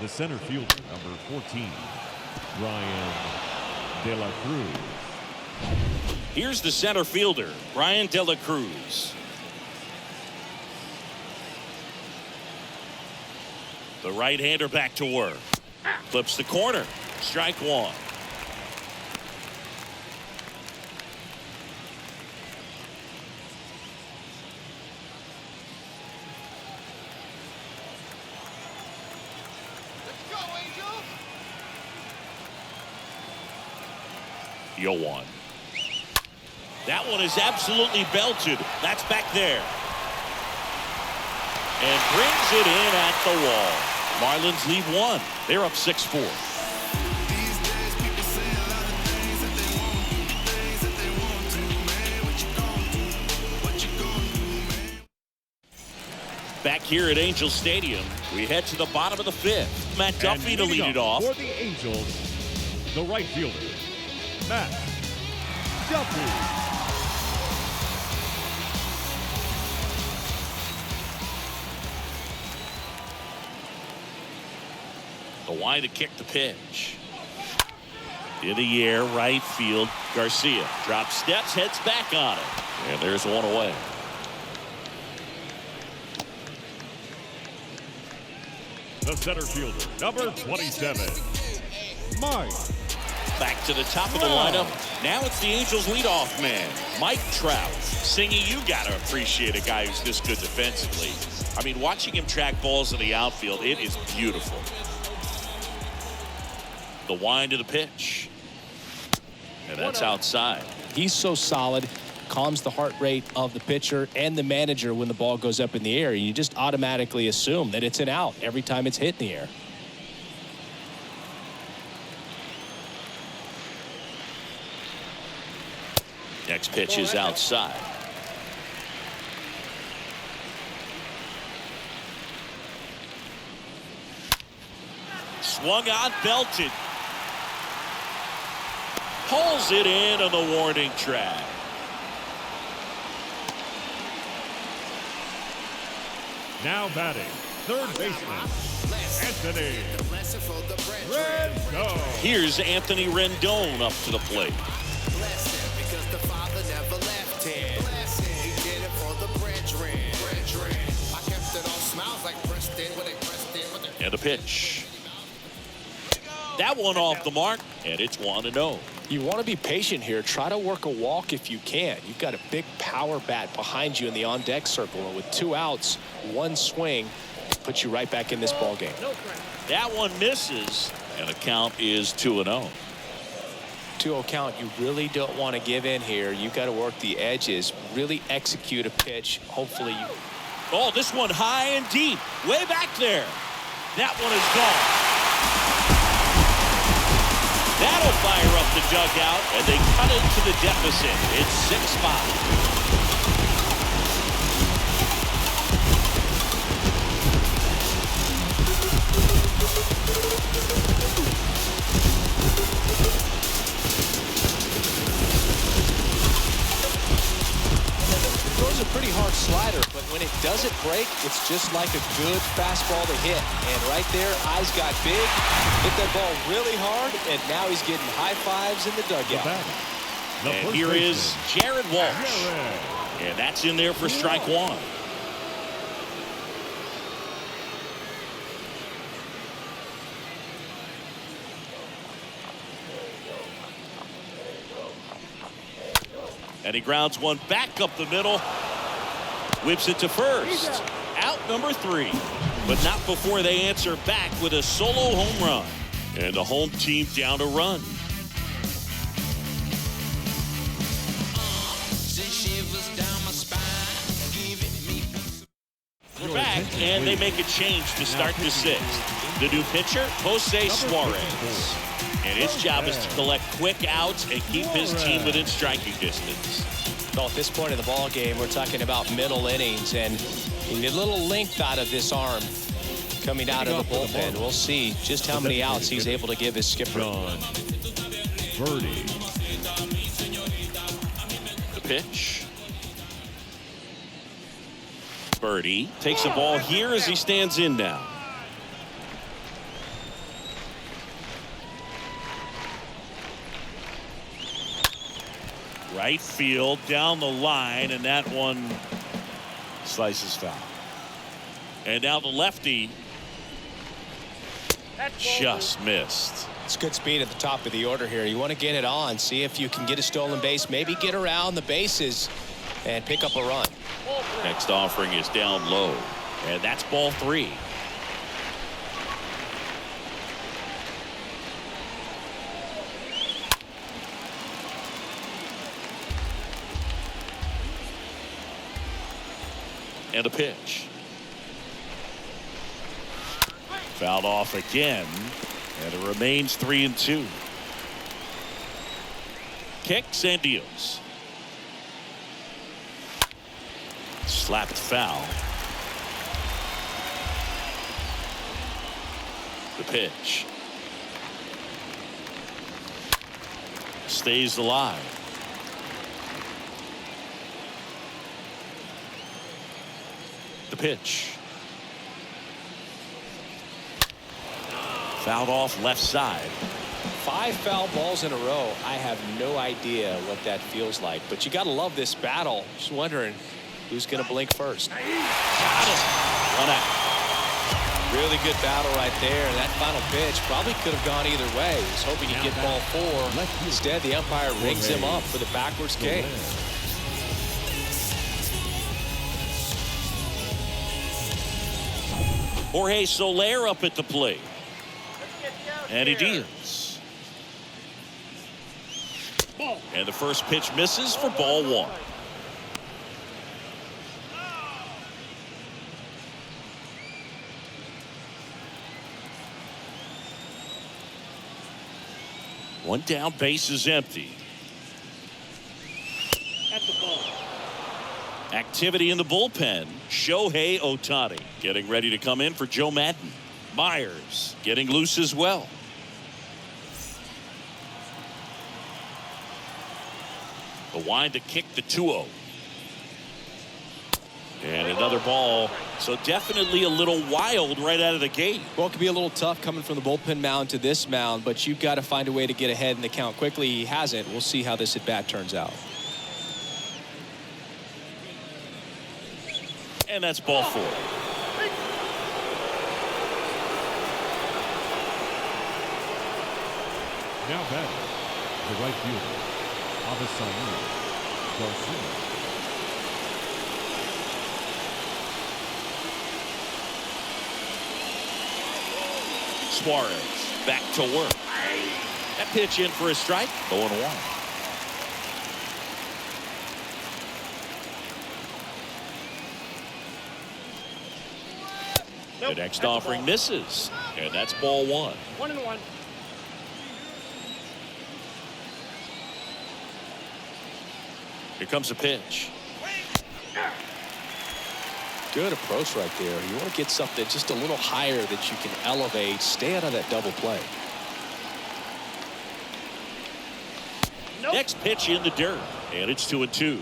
The center fielder, number 14, Ryan De La Cruz. Here's the center fielder, Ryan De La Cruz. The right-hander back to work. Flips the corner. Strike one. One. That one is absolutely belted. That's back there. And brings it in at the wall. Marlins lead one. They're up 6-4. These days people say a lot of things that they won't do, things that they won't do, man. What you gonna do? What you gonna do, man? Back here at Angel Stadium, we head to the bottom of the fifth. Matt Duffy to lead it off. For the Angels, the right fielder, Matt Duffy. The wide to kick the pitch. In the air, right field. Garcia drops steps, heads back on it. And there's one away. The center fielder, number 27, Mike. Back to the top of the lineup. Now it's the Angels leadoff man, Mike Trout. Singy, you got to appreciate a guy who's this good defensively. I mean, watching him track balls in the outfield, it is beautiful. The wind of the pitch. And that's outside. He's so solid, calms the heart rate of the pitcher and the manager when the ball goes up in the air. You just automatically assume that it's an out every time it's hit in the air. Next pitch is outside. Swung on, belted. Pulls it in on the warning track. Now batting, third baseman, Anthony Rendon. Here's Anthony Rendon up to the plate. Because the father never left him. He did it for the brethren. I kept it on smiles like Preston when they pressed in. And a pitch. That one off the mark, and it's 1-0. You want to be patient here. Try to work a walk if you can. You've got a big power bat behind you in the on-deck circle. And with 2 outs, 1 swing, puts you right back in this ball game. That one misses, and the count is 2-0. 2-0 count. You really don't want to give in here. You've got to work the edges, really execute a pitch. Hopefully you... Oh, this one high and deep, way back there. That one is gone. That'll fire up the dugout, and they cut into the deficit. It's 6-5. Throws a pretty hard slider, but when it doesn't break, it's just like a good fastball to hit. And right there, eyes got big, hit that ball really hard, and now he's getting high fives in the dugout. And here is Jared Walsh. And that's in there for strike one. And he grounds one back up the middle. Whips it to first. Out number 3. But not before they answer back with a solo home run. And the home team down a run. We're back, and they make a change to start the 6th. The new pitcher, Jose Suarez. And his job is to collect quick outs and keep his team within striking distance. Well, at this point in the ball game, we're talking about middle innings, and you need a little length out of this arm coming out of the bullpen. We'll see just how many outs he's able to give his skipper. Birdie. The pitch. Birdie takes the ball here as he stands in now. Right field down the line, and that one slices foul. And now the lefty just missed. It's good speed at the top of the order here. You want to get it on, see if you can get a stolen base, maybe get around the bases and pick up a run. Next offering is down low, and that's ball 3. And a pitch. Fouled off again, and it remains 3-2. Kicks and deals. Slapped foul. The pitch. Stays alive. The pitch. Fouled off left side. 5 foul balls in a row. I have no idea what that feels like, but you got to love this battle. Just wondering who's going to blink first. Got him. 1 out. Really good battle right there. That final pitch probably could have gone either way. He was hoping he'd get ball 4. Instead, the umpire rings him up for the backwards kick. Jorge Soler up at the plate. And he deals. And the first pitch misses for ball 1. One down, base is empty. That's the ball. Activity in the bullpen. Shohei Ohtani getting ready to come in for Joe Madden. Myers getting loose as well. The wind to kick the 2-0. And another ball. So definitely a little wild right out of the gate. Well, it could be a little tough coming from the bullpen mound to this mound, but you've got to find a way to get ahead in the count quickly. He hasn't. We'll see how this at bat turns out. And that's ball 4. Now batting, the right fielder, Avisaíl Garcia. Suarez back to work. That pitch in for a strike. 0-1. The next offering misses, and that's ball 1. 1-1. Here comes a pitch. Good approach right there. You want to get something just a little higher that you can elevate. Stay out of that double play. Nope. Next pitch in the dirt, and it's 2-2.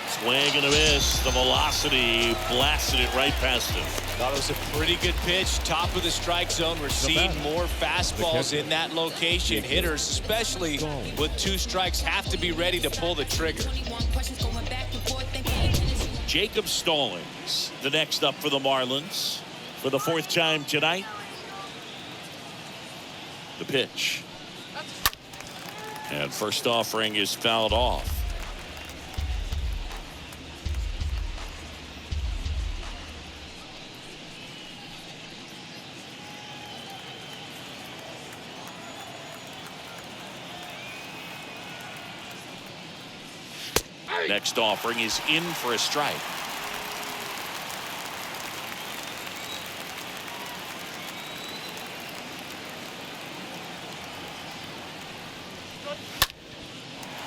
Swing and a miss. The velocity blasted it right past him. Thought it was a pretty good pitch. Top of the strike zone. We're seeing more fastballs in that location. Hitters, especially with 2 strikes, have to be ready to pull the trigger. Jacob Stallings, the next up for the Marlins for the 4th time tonight. The pitch. And first offering is fouled off. Next offering is in for a strike.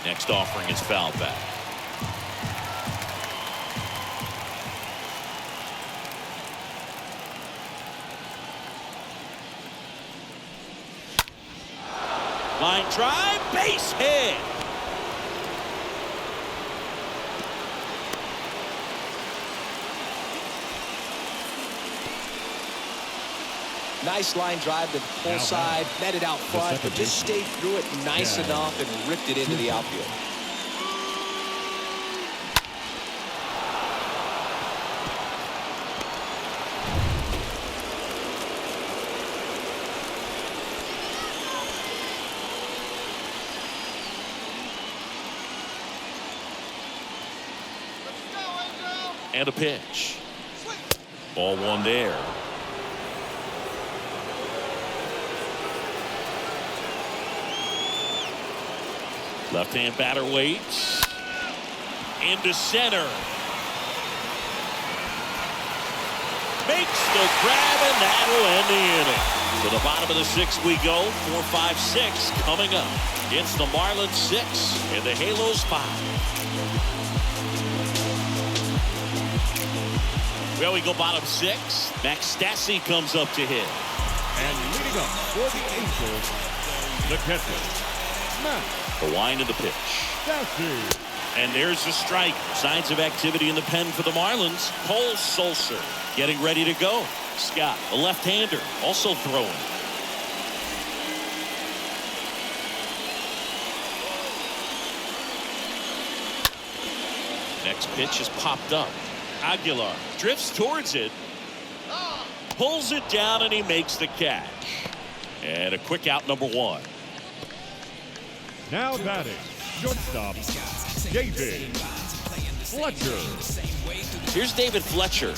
Next offering is fouled back. Line drive, base hit. Nice line drive to the pull side, met it out front, but just stayed through it nice enough and ripped it into the outfield. And a pitch. Ball one there. Left-hand batter waits. Into center. Makes the grab, and that'll end the inning. To the bottom of the sixth we go. 4-5-6 coming up. It's the Marlins 6 and the Halos 5. Well, we go bottom 6. Max Stassi comes up to hit. And leading up for the Angels, the catcher, Max. The wind of the pitch. Stassi. And there's the strike. Signs of activity in the pen for the Marlins. Cole Sulser getting ready to go. Scott, the left-hander, also throwing. Next pitch is popped up. Aguilar drifts towards it. Pulls it down, and he makes the catch. And a quick out, number 1. Now batting, shortstop, David Fletcher. Here's David Fletcher.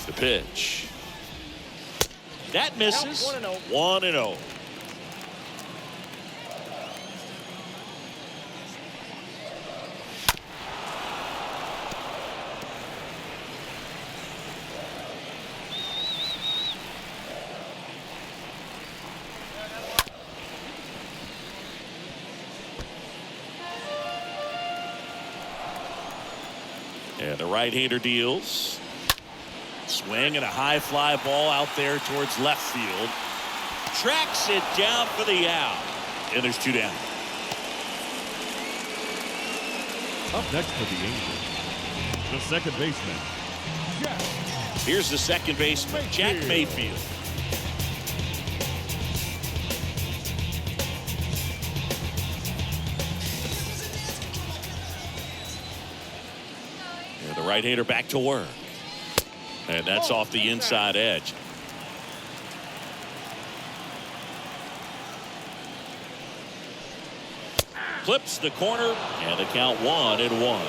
The pitch. That misses. 1-0. And the right-hander deals. Swing and a high fly ball out there towards left field. Tracks it down for the out. And there's 2 down. Up next for the Angels, the second baseman, Jack. Here's the second baseman, Jack Mayfield. And the right-hander back to work. And that's off the inside edge. Clips the corner, and the count 1-1.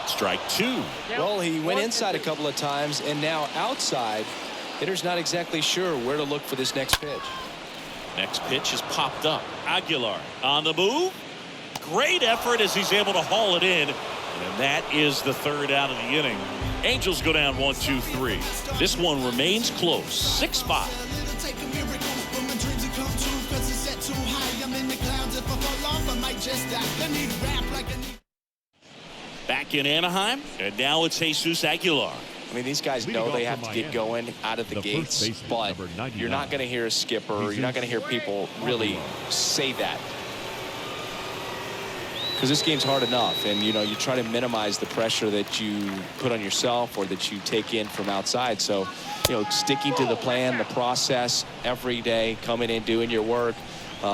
Strike 2. Well, he went inside a couple of times, and now outside. Hitter's not exactly sure where to look for this next pitch. Next pitch is popped up. Aguilar on the move. Great effort as he's able to haul it in. And that is the third out of the inning. Angels go down 1-2-3. This one remains close. 6-5. Back in Anaheim, and now it's Jesus Aguilar. I mean, these guys know they have to get going out of the gates, but you're not going to hear a skipper. You're not going to hear people really say that. Because this game's hard enough, and you try to minimize the pressure that you put on yourself or that you take in from outside. So, sticking to the plan, the process every day, coming in, doing your work,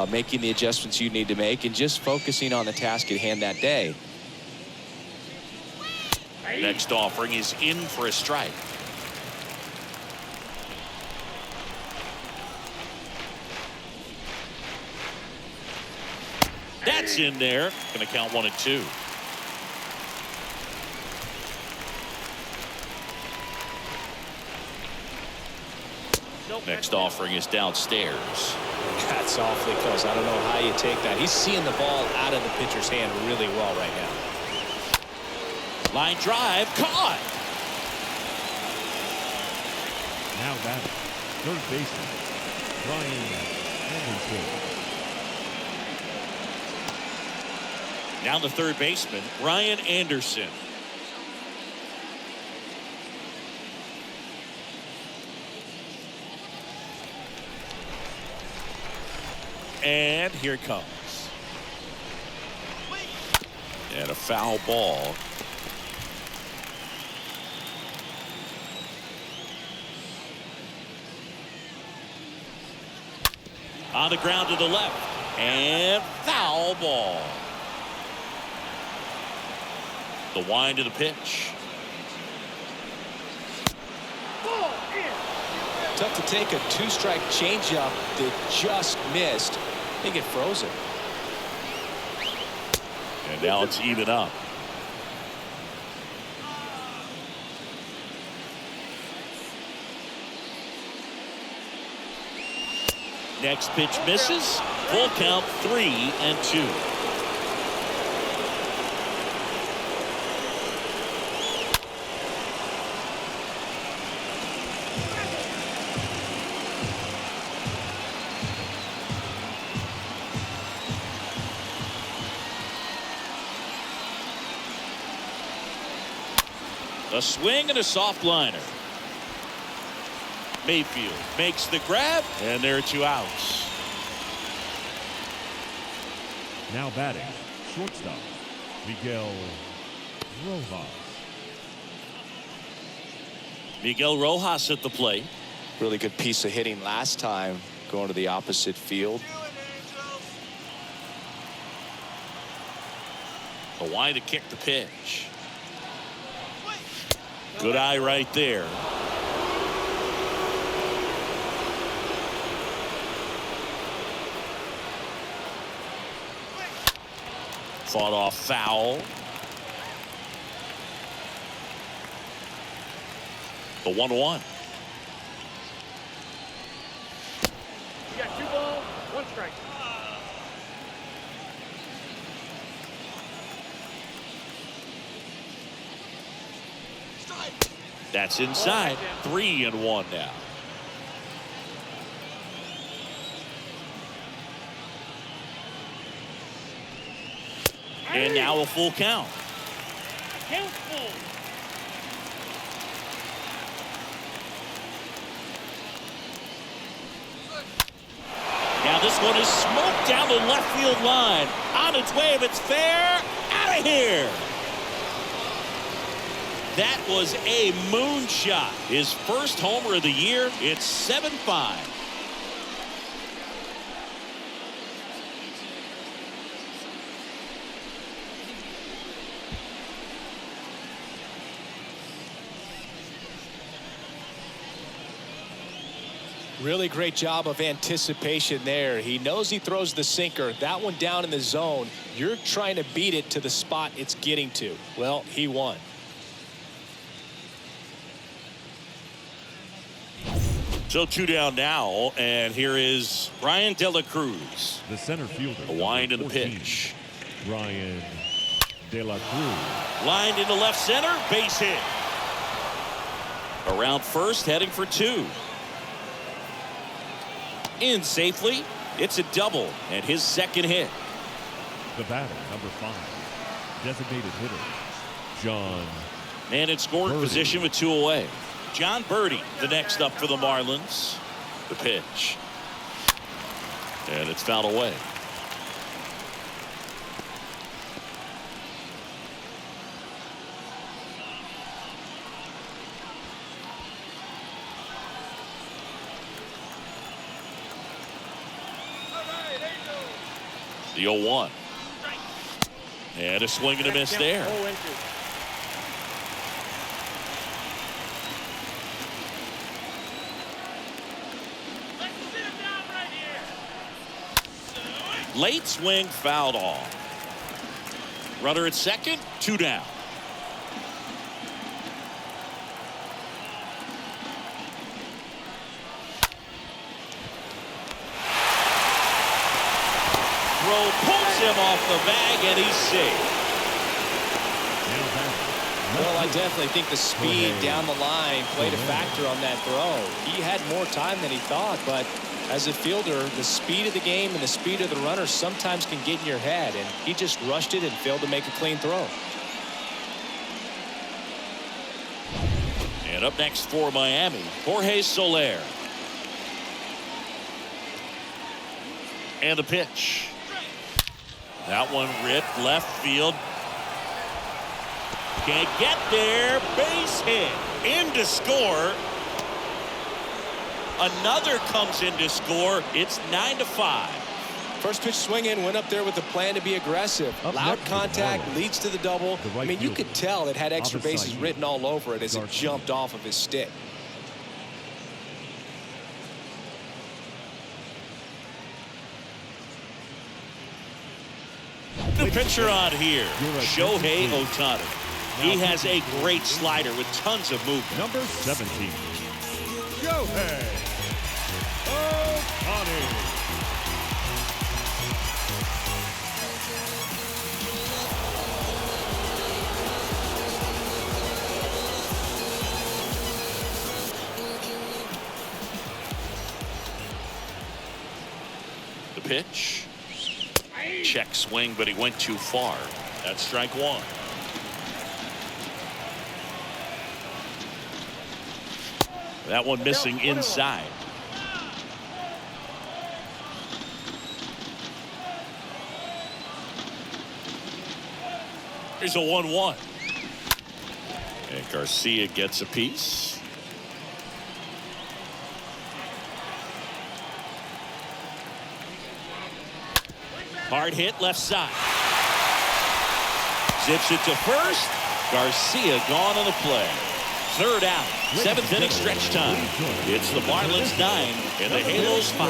making the adjustments you need to make, and just focusing on the task at hand that day. Next offering is in for a strike. That's in there. Going to count 1-2. Next offering is downstairs. That's awfully close. I don't know how you take that. He's seeing the ball out of the pitcher's hand really well right now. Line drive, caught. Now batting, third baseman, Brian Anderson. Now the third baseman, Ryan Anderson. And here it comes. And a foul ball. On the ground to the left. And foul ball. The wind of the pitch. Tough to take a two-strike changeup that just missed. I think it froze it. And now it's even up. Next pitch misses. Full count, 3-2. A swing and a soft liner. Mayfield makes the grab, and there are 2 outs. Now batting, shortstop, Miguel Rojas. Miguel Rojas at the plate. Really good piece of hitting last time, going to the opposite field. The wind to kick the pitch. Good eye right there. Fought off foul. The 1-1. You got 2 balls, 1 strike. That's inside. 3-1 now. And now a full count. Count full. Now this one is smoked down the left field line. On its way, if it's fair, out of here. That was a moonshot. His first homer of the year. It's 7-5. Really great job of anticipation there. He knows he throws the sinker. That one down in the zone. You're trying to beat it to the spot it's getting to. Well, he won. So 2 down now, and here is Ryan De La Cruz. The center fielder. A wind in the 14, pitch. Ryan De La Cruz. Lined into left center, base hit. Around first, heading for 2. In safely, it's a double, and his second hit. The batter, number 5, designated hitter, John. And in scoring Birdie. position with 2 away. John Birdie, the next up for the Marlins. The pitch. And it's fouled away. The 0-1. And a swing and a miss there. Late swing fouled off. Runner at second, 2 down. Throw pulls him off the bag, and he's safe. Well, I definitely think the speed down the line played a factor on that throw. He had more time than he thought, but As a fielder, the speed of the game and the speed of the runner sometimes can get in your head, and he just rushed it and failed to make a clean throw. And up next for Miami, Jorge Soler. And the pitch. That one ripped left field. Can't get there. Base hit. In to score. Another comes in to score. It's 9-5. First pitch swing in, went up there with a plan to be aggressive. Loud contact leads to the double. I mean, you could tell it had extra bases written all over it as it jumped off of his stick. The pitcher on here, Shohei Ohtani. He has a great slider with tons of movement. Number 17, Shohei Ohtani. The pitch. Check swing, but he went too far. That's strike one. That one missing inside. Here's a 1-1. And Garcia gets a piece. Hard hit left side. Zips it to first. Garcia gone on the play. Third out. Seventh inning stretch time. It's the Marlins 9 and the Halos 5.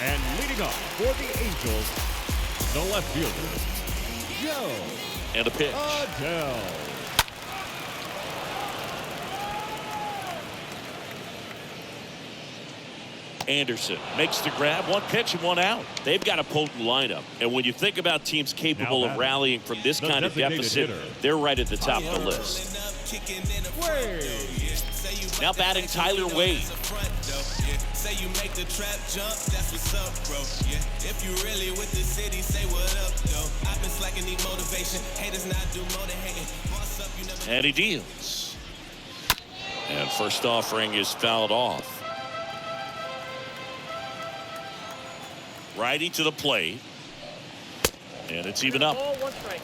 And leading up for the Angels, the left fielder, Joe. And a pitch. Adele. Anderson makes the grab. One pitch and one out. They've got a potent lineup. And when you think about teams capable of rallying from this kind of deficit, they're right at the top of the list. Now batting Tyler Wade. Say you make the trap jump, that's what's up, bro. Yeah, if you really with the city, say what up, though. I've been slacking, need motivation. Haters not do more than hating. Boss up, you never. And he deals. And first offering is fouled off. Righty to the plate. And it's even up. Ball, one strike.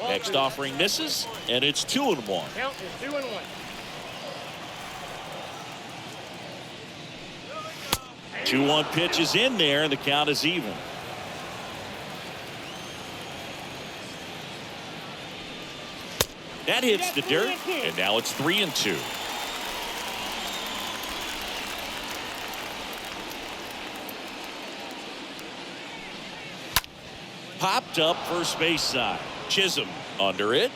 Next offering misses, and it's 2-1. Count is 2-1. Two-one pitch is in there, and the count is even. That hits the dirt, and now it's 3-2. Popped up first base side. Chisholm under it,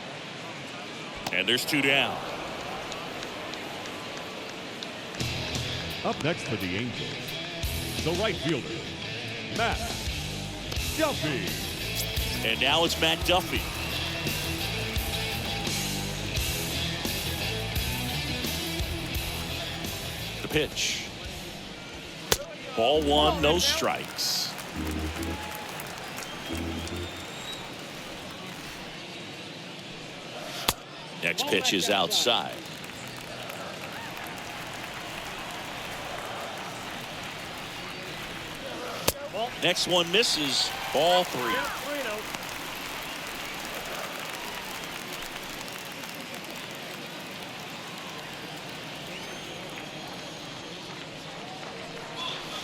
and there's two down. Up next for the Angels, the right fielder, Matt Duffy. And now it's Matt Duffy. The pitch. Ball one, no strikes. Next pitch is outside. Next one misses. Ball three.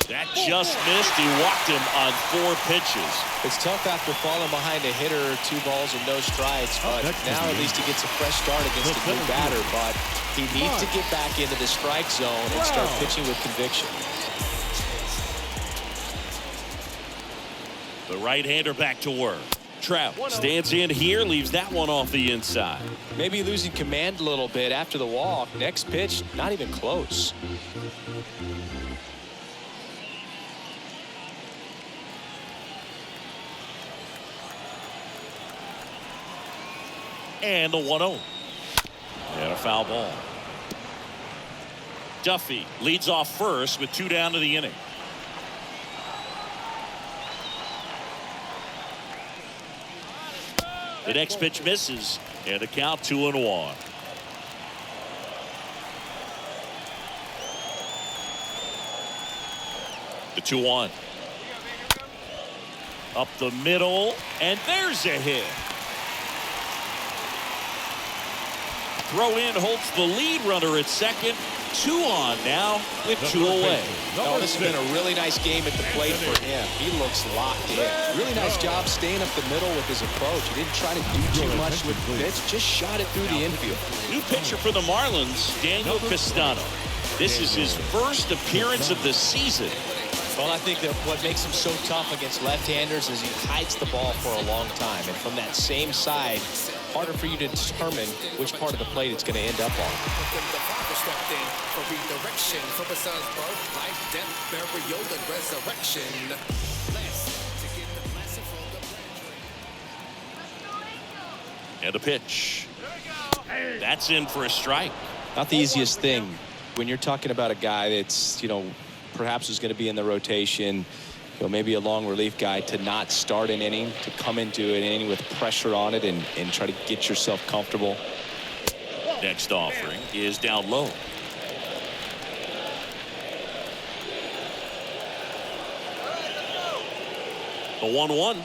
That just missed. He walked him on 4 pitches. It's tough after falling behind a hitter, 2 balls and no strikes, but now at least he gets a fresh start against a new batter. But he needs to get back into the strike zone and start pitching with conviction. The right-hander back to work. Trout stands in here, leaves that one off the inside. Maybe losing command a little bit after the walk. Next pitch, not even close. And the 1-0. And a foul ball. Duffy leads off first with 2 down to the inning. The next pitch misses, and a count 2-1. The 2-1. Up the middle, and there's a hit. Throw in holds the lead runner at second. 2 on now with 2 away. Oh, this has been a really nice game at the plate for him. He looks locked in. Really nice job staying up the middle with his approach. He didn't try to do too much with the pitch, just shot it through the infield. New pitcher for the Marlins, Daniel Castano. This is his first appearance of the season. Well, I think that what makes him so tough against left-handers is he hides the ball for a long time. And from that same side, harder for you to determine which part of the plate it's going to end up on. And a pitch. That's in for a strike. Not the easiest thing when you're talking about a guy that's, perhaps is going to be in the rotation, maybe a long relief guy, to not start an inning, to come into an inning with pressure on it and try to get yourself comfortable. Next offering is down low. The 1-1.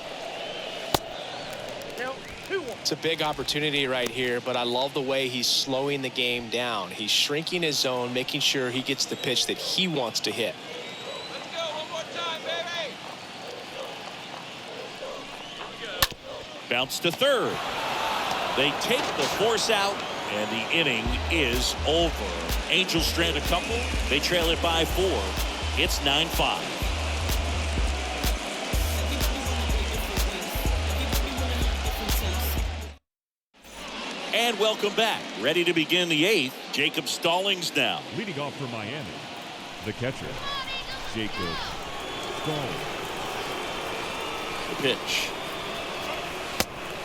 It's a big opportunity right here, but I love the way he's slowing the game down. He's shrinking his zone, making sure he gets the pitch that he wants to hit. Let's go, one more time, baby. Bounce to third. They take the force out, and the inning is over. Angels strand a couple. They trail it by 4. It's 9-5. And welcome back. Ready to begin the 8th. Jacob Stallings now. Leading off for Miami, the catcher, Jacob Stallings. The pitch.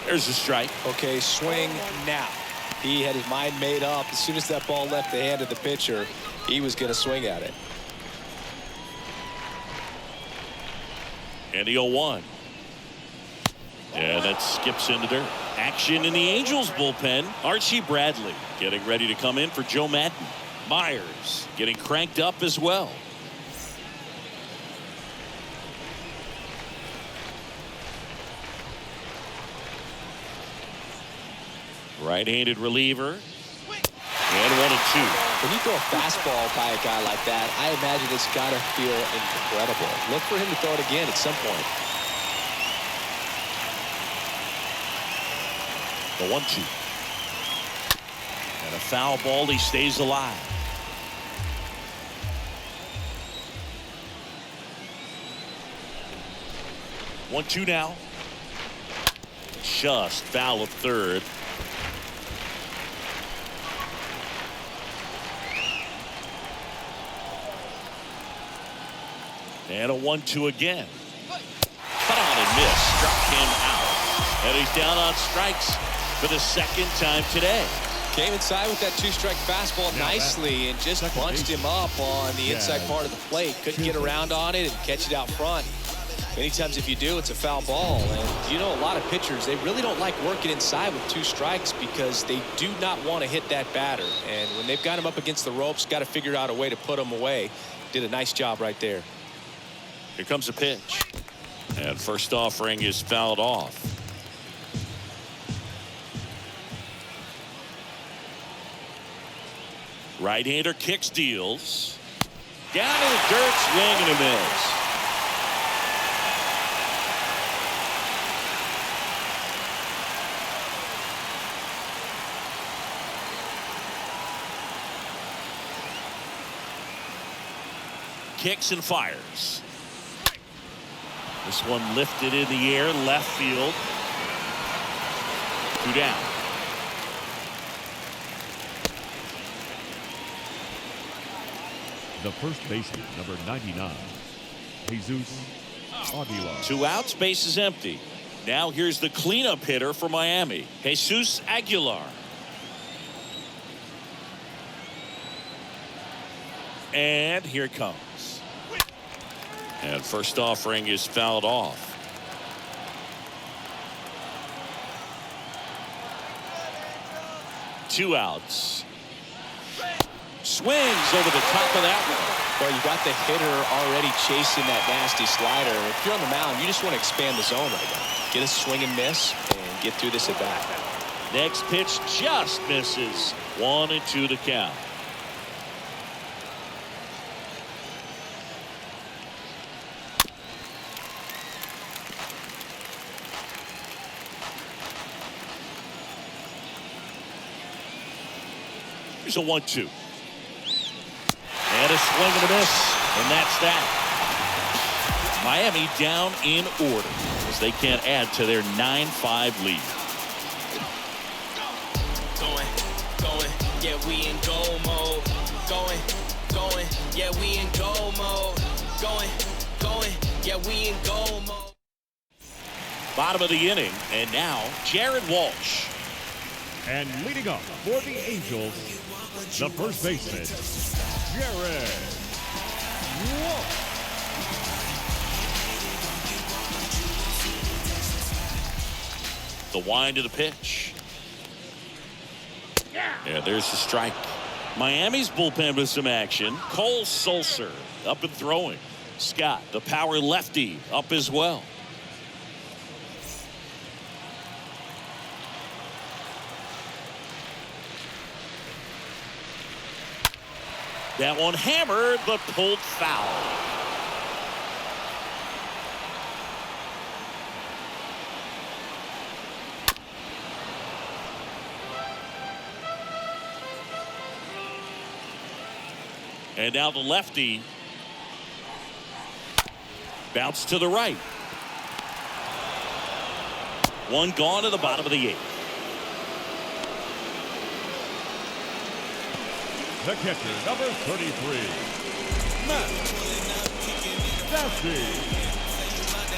There's a strike. Okay, swing now. He had his mind made up. As soon as that ball left the hand of the pitcher, he was going to swing at it. And the 0-1. And that skips into dirt. Action in the Angels bullpen. Archie Bradley getting ready to come in for Joe Madden. Myers getting cranked up as well. Right-handed reliever. And 1-2. When you throw a fastball by a guy like that, I imagine it's got to feel incredible. Look for him to throw it again at some point. The 1-2. And a foul ball. He stays alive. One, 2 now. Just foul of third. And a 1-2 again. Cut on and miss. Struck him out. And he's down on strikes for the second time today. Came inside with that 2-strike fastball nicely and just bunched him up on the inside part of the plate. Couldn't get around on it and catch it out front. Many times if you do, it's a foul ball. And a lot of pitchers, they really don't like working inside with 2 strikes because they do not want to hit that batter. And when they've got him up against the ropes, got to figure out a way to put him away. Did a nice job right there. Here comes a pitch. And first offering is fouled off. Right-hander kicks, deals. Down in the dirt, swing and a miss. Kicks and fires. This one lifted in the air, left field. 2 down. The first baseman, number 99, Jesus Aguilar. 2 outs, base is empty. Now here's the cleanup hitter for Miami, Jesus Aguilar. And here it comes. And first offering is fouled off. Two outs. Swings over the top of that one. Well, you got the hitter already chasing that nasty slider. If you're on the mound, you just want to expand the zone right now. Get a swing and miss and get through this at bat. Next pitch just misses. 1-2 to count. Here's a 1-2. And a swing and a miss. And that's that. Miami down in order as they can't add to their 9-5 lead. Going, yeah, we in goal mode. Going, yeah, we in goal mode. Going, yeah, we in goal mode. Bottom of the inning, and now Jared Walsh. And leading up for the Angels, the first baseman, Jared Walsh. The wind of the pitch. Yeah, there's the strike. Miami's bullpen with some action. Cole Sulser up and throwing. Scott, the power lefty, up as well. That one hammered, but pulled foul. And now the lefty. Bounce to the right. One gone to the bottom of the 8th. The catcher, number 33,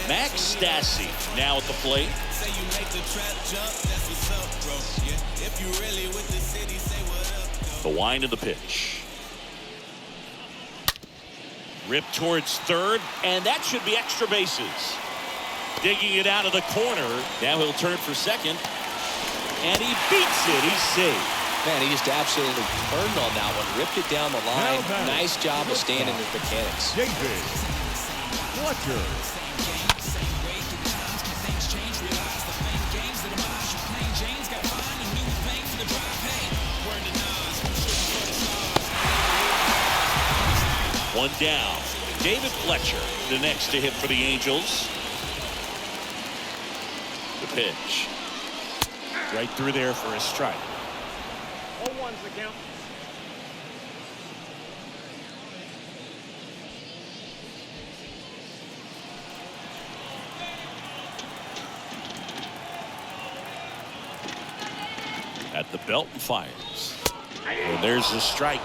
Max Stassi now at the plate. The wind of the pitch. Ripped towards third, and that should be extra bases. Digging it out of the corner. Now he'll turn for second. And he beats it. He's safe. Man, he just absolutely turned on that one. Ripped it down the line. Nice job of staying in his mechanics. J.J. Fletcher. One down. David Fletcher, the next to hit for the Angels. The pitch. Right through there for a strike. 0-1's the count. At the belt and fires. And there's the strike.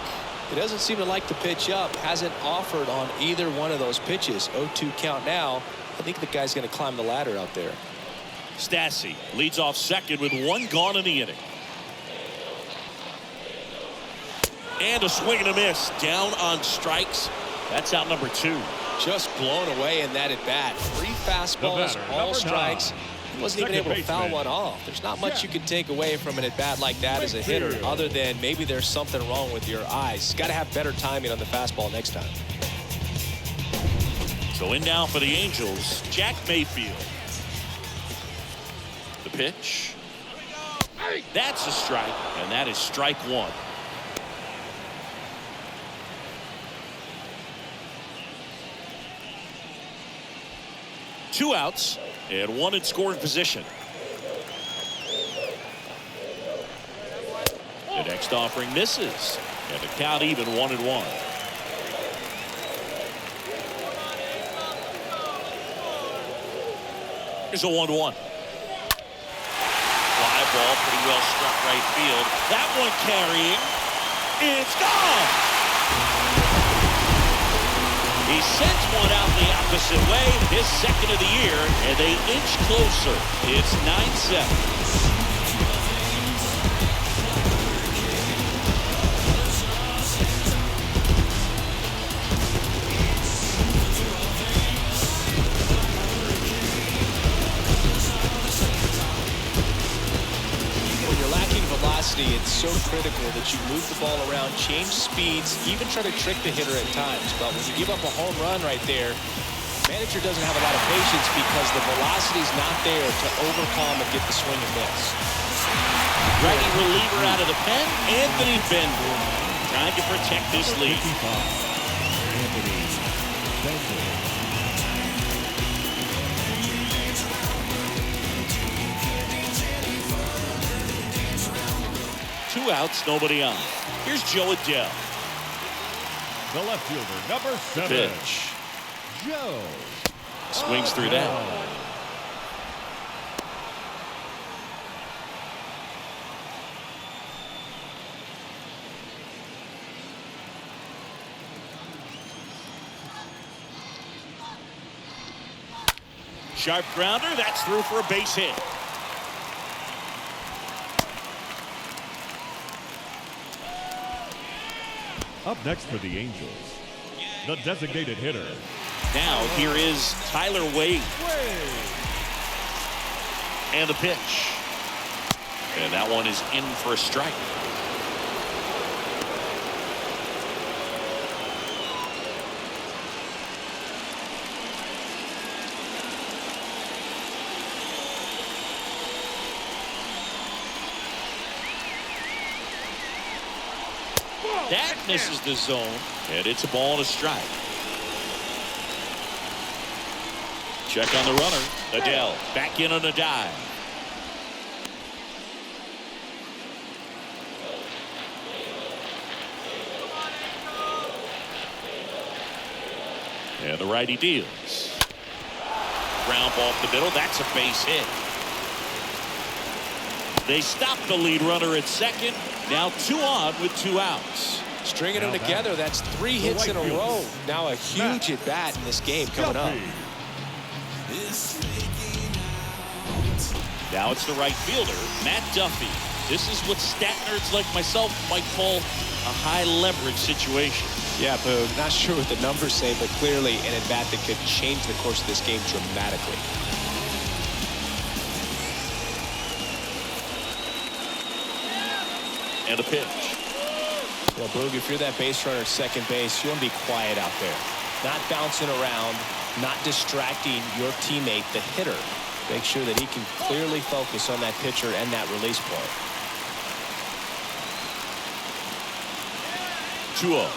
He doesn't seem to like the pitch up. Hasn't offered on either one of those pitches. 0-2 count now. I think the guy's going to climb the ladder out there. Stassi leads off second with one gone in the inning. And a swing and a miss. Down on strikes. That's out number 2. Just blown away in that at bat. 3 fastballs, all strikes. He wasn't even able to foul one off. There's not much you can take away from an at bat like that as a hitter, other than maybe there's something wrong with your eyes. Got to have better timing on the fastball next time. So in now for the Angels, Jack Mayfield. The pitch. That's a strike, and that is strike 1. Two outs and one in scoring position. The next offering misses, and the count even 1-1. Here's a 1-1. Fly ball pretty well struck right field. That one carrying. It's gone. He sends one out the opposite way, his second of the year, and they inch closer. It's 9-7. It's so critical that you move the ball around, change speeds, even try to trick the hitter at times. But when you give up a home run right there, manager doesn't have a lot of patience because the velocity's not there to overcome and get the swing and miss. Righty reliever out of the pen, Anthony Bender, trying to protect this lead. Anthony Bender. 2 outs, nobody on. Here's Joe Adele. The left fielder, number 7. Pitch. Joe. Swings through that. Sharp grounder, that's through for a base hit. Up next for the Angels, the designated hitter. Now here is Tyler Wade. And the pitch. And that one is in for a strike. That misses the zone, and it's a ball and a strike. Check on the runner. Adele back in on a dive. And the righty deals. Ground ball up the middle. That's a base hit. They stop the lead runner at second. Now 2 on with 2 outs. Stringing them together, that's 3 hits in a row. Now a huge at bat in this game coming up. Now it's the right fielder, Matt Duffy. This is what stat nerds like myself might call a high leverage situation. Yeah, Boog, not sure what the numbers say, but clearly an at bat that could change the course of this game dramatically. And a pitch. Well, Boog, if you're that base runner at second base, you want to be quiet out there. Not bouncing around, not distracting your teammate, the hitter. Make sure that he can clearly focus on that pitcher and that release point. 2-0.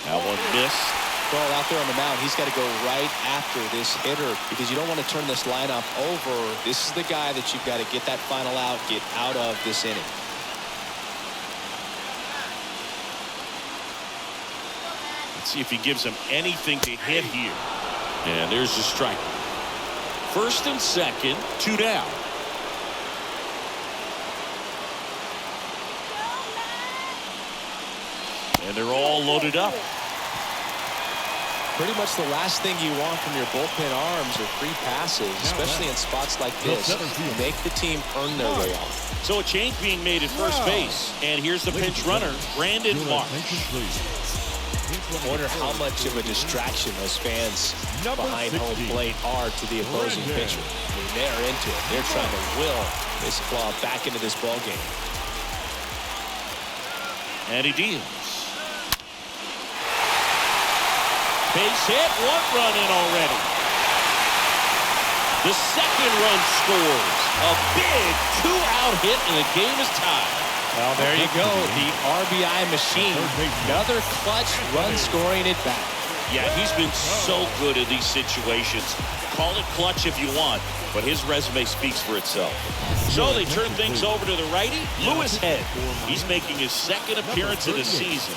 That one missed. Well, out there on the mound, he's got to go right after this hitter because you don't want to turn this lineup over. This is the guy that you've got to get that final out, get out of this inning. See if he gives him anything to hit here. And there's the strike. First and second, 2 down. And they're all loaded up. Pretty much the last thing you want from your bullpen arms are free passes, especially in spots like this. Make the team earn their way off. So a change being made at first base. And here's the pinch runner, Brandon Marsh. I wonder how much of a distraction those fans behind home plate are to the opposing pitcher. I mean, they're into it. They're trying to will this claw back into this ball game. And he deals. Base hit, 1 run in already. The second run scores. A big 2-out hit, and the game is tied. Well, there you go. The RBI machine. Another clutch run-scoring at bat. Yeah, he's been so good in these situations. Call it clutch if you want, but his resume speaks for itself. So they turn things over to the righty, Lewis Head. He's making his second appearance of the season.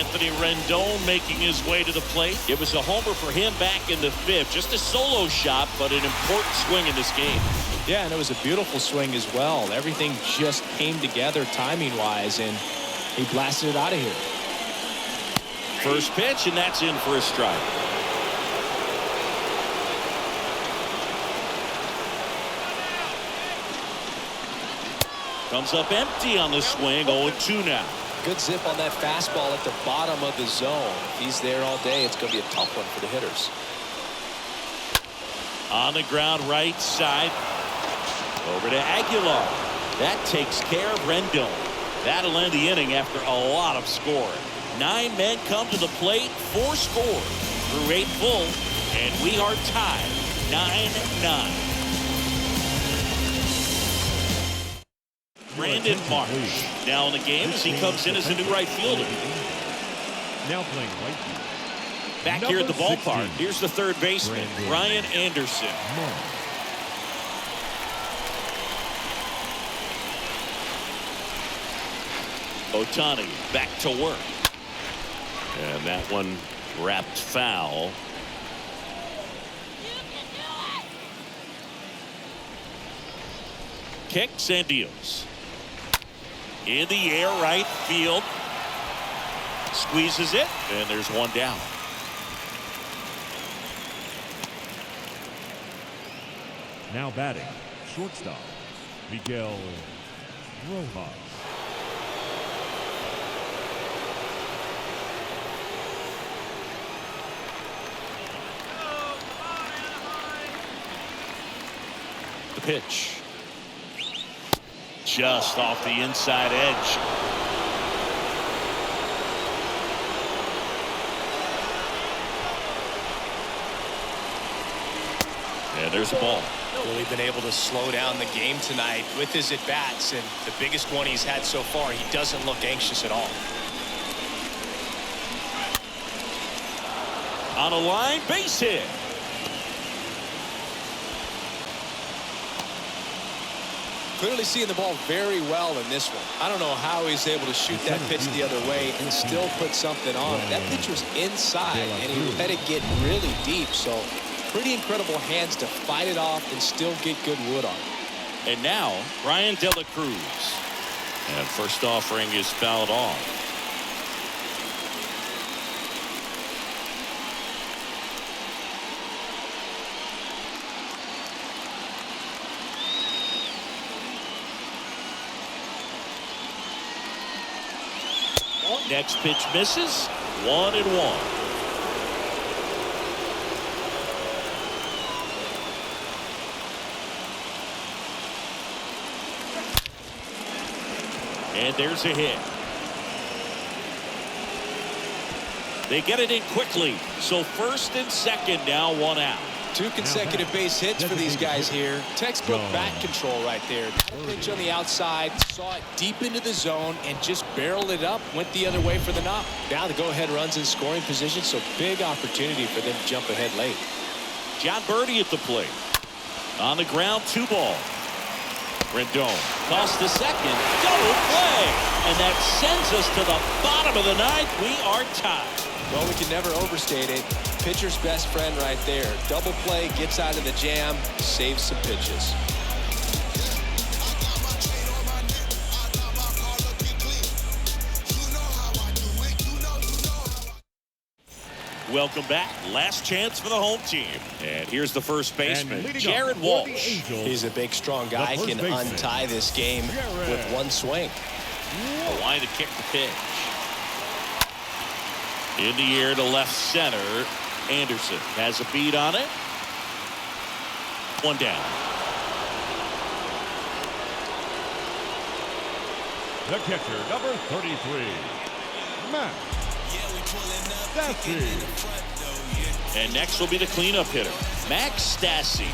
Anthony Rendon making his way to the plate. It was a homer for him back in the 5th. Just a solo shot, but an important swing in this game. Yeah, and it was a beautiful swing as well. Everything just came together timing-wise, and he blasted it out of here. First pitch, and that's in for a strike. Comes up empty on the swing, 0-2 now. Good zip on that fastball at the bottom of the zone. If he's there all day, it's going to be a tough one for the hitters. On the ground, right side. Over to Aguilar. That takes care of Rendon. That'll end the inning after a lot of scoring. 9 men come to the plate, 4 scored through 8 full, and we are tied 9-9. Brandon Marsh now in the game as he comes in as a new right fielder. Now playing right field. Back here at the ballpark, here's the third baseman, Ryan Anderson. Ohtani back to work. And that one wrapped foul. Kicks and deals. In the air, right field. Squeezes it, and there's one down. Now batting, shortstop, Miguel Rojas. The pitch. Just off the inside edge. And there's a ball. Really been able to slow down the game tonight with his at-bats, and the biggest one he's had so far. He doesn't look anxious at all. On a line, base hit. Clearly seeing the ball very well in this one. I don't know how he's able to shoot that pitch the other way and still put something on it. That pitch was inside, and he let it get really deep. So pretty incredible hands to fight it off and still get good wood on it. And now, Brian De La Cruz. And first offering is fouled off. Next pitch misses. 1-1. And there's a hit. They get it in quickly. So first and second now, 1 out. 2 consecutive base hits for these guys here. Textbook bat control right there. Got a pitch on the outside, saw it deep into the zone, and just barreled it up. Went the other way for the knock. Now the go-ahead runs in scoring position, so big opportunity for them to jump ahead late. John Birdie at the plate. On the ground, 2 ball. Rendon tossed to second. Double play. And that sends us to the bottom of the 9th. We are tied. Well, we can never overstate it. Pitcher's best friend right there. Double play, gets out of the jam, saves some pitches. Welcome back. Last chance for the home team. And here's the first baseman, Jared Walsh. He's a big, strong guy. Can untie this game with one swing. A line to kick the pitch. In the air to left center. Anderson has a beat on it. 1 down. The catcher, number 33, Matt Stassi. And next will be the cleanup hitter, Max Stassi.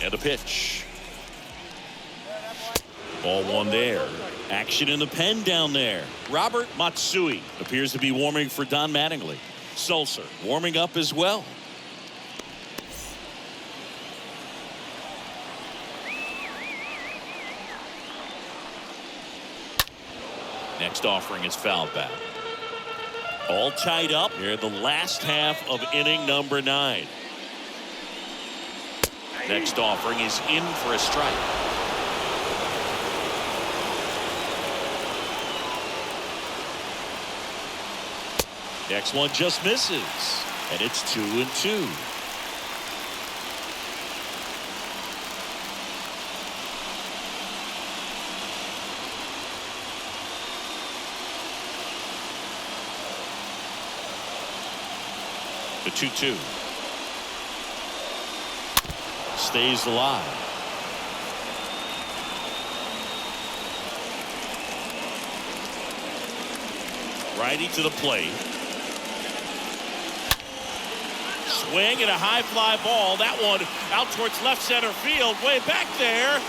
And the pitch. Ball 1 there. Action in the pen down there. Robert Matsui appears to be warming for Don Mattingly. Sulcer warming up as well. Next offering is fouled back. All tied up here in the last half of inning number 9. Next offering is in for a strike. Next one just misses, and it's 2-2. The 2-2 stays alive. Righty to the plate. Swing and a high fly ball. That one out towards left center field. Way back there.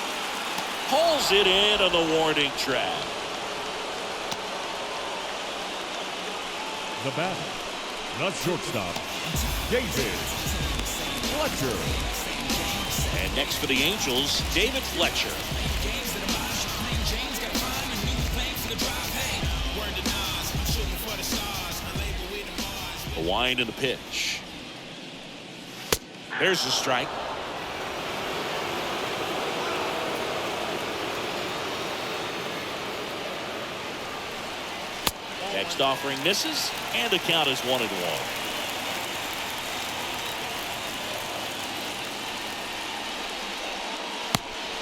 Pulls it in on the warning track. The batter, the shortstop, David Fletcher. And next for the Angels, David Fletcher. The wind and the pitch. There's the strike. Next offering misses, and the count is 1-1.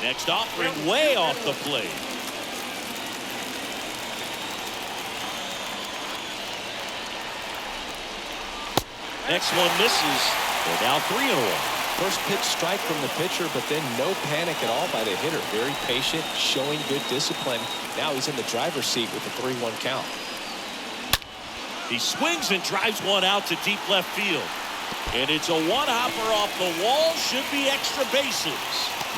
Next offering way off the plate. Next one misses. They're now 3-1. First pitch strike from the pitcher, but then no panic at all by the hitter. Very patient, showing good discipline. Now he's in the driver's seat with the 3-1 count. He swings and drives one out to deep left field. And it's a one-hopper off the wall. Should be extra bases.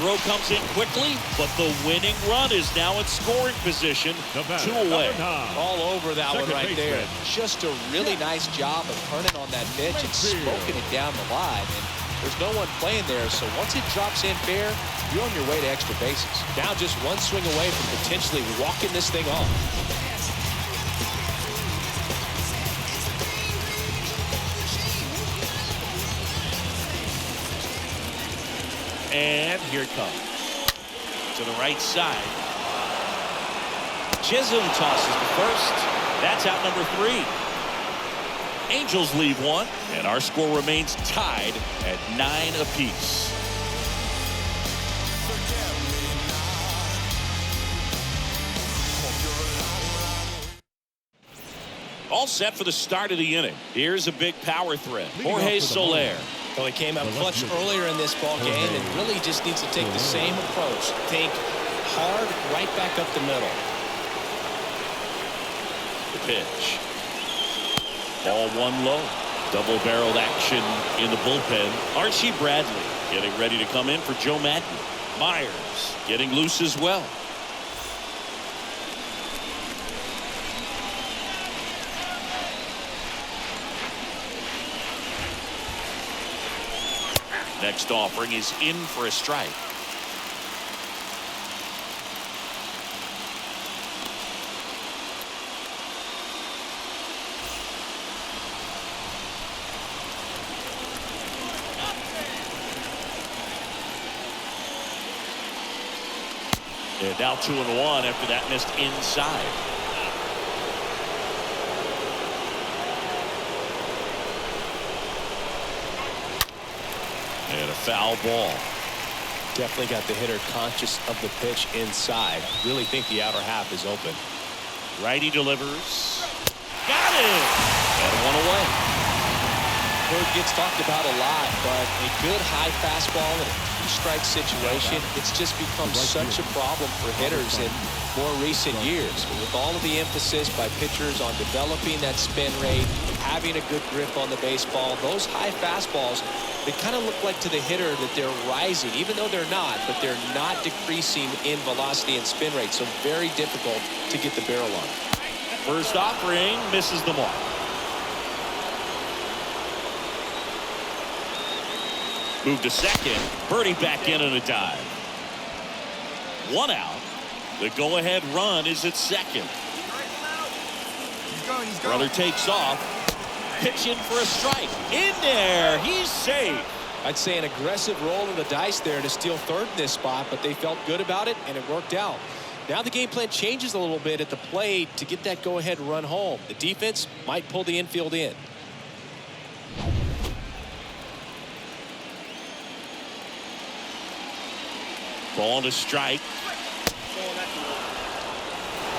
Throw comes in quickly, but the winning run is now in scoring position. 2 away. All over that Second one right there. baseman. Just a really nice job of turning on that pitch and smoking it down the line. And there's no one playing there, so once it drops in fair, you're on your way to extra bases. Now just one swing away from potentially walking this thing off. And here it comes. To the right side. Chisholm tosses the first. That's out number 3. Angels leave 1, and our score remains tied at 9 apiece. All set for the start of the inning. Here's a big power threat. Jorge Soler. Well, he came out clutch earlier in this ball game and really just needs to take the same approach. Think hard right back up the middle. The pitch. Ball 1 low. Double-barreled action in the bullpen. Archie Bradley getting ready to come in for Joe Madden. Myers getting loose as well. Next offering is in for a strike. And now 2-1 after that missed inside. And a foul ball. Definitely got the hitter conscious of the pitch inside. Really think the outer half is open. Righty delivers. Got it! And 1 away. Bird gets talked about a lot, but a good high fastball in a two-strike situation, it's just become such a problem for hitters in more recent years. But with all of the emphasis by pitchers on developing that spin rate, having a good grip on the baseball, those high fastballs, they kind of look like to the hitter that they're rising, even though they're not, but they're not decreasing in velocity and spin rate, so very difficult to get the barrel on. First offering misses the mark. Move to second. Birdie back in on a dive. 1 out. The go-ahead run is at second. Runner takes off. Pitch in for a strike. In there. He's safe. I'd say an aggressive roll of the dice there to steal third in this spot, but they felt good about it, and it worked out. Now the game plan changes a little bit at the plate to get that go-ahead run home. The defense might pull the infield in. Ball to strike.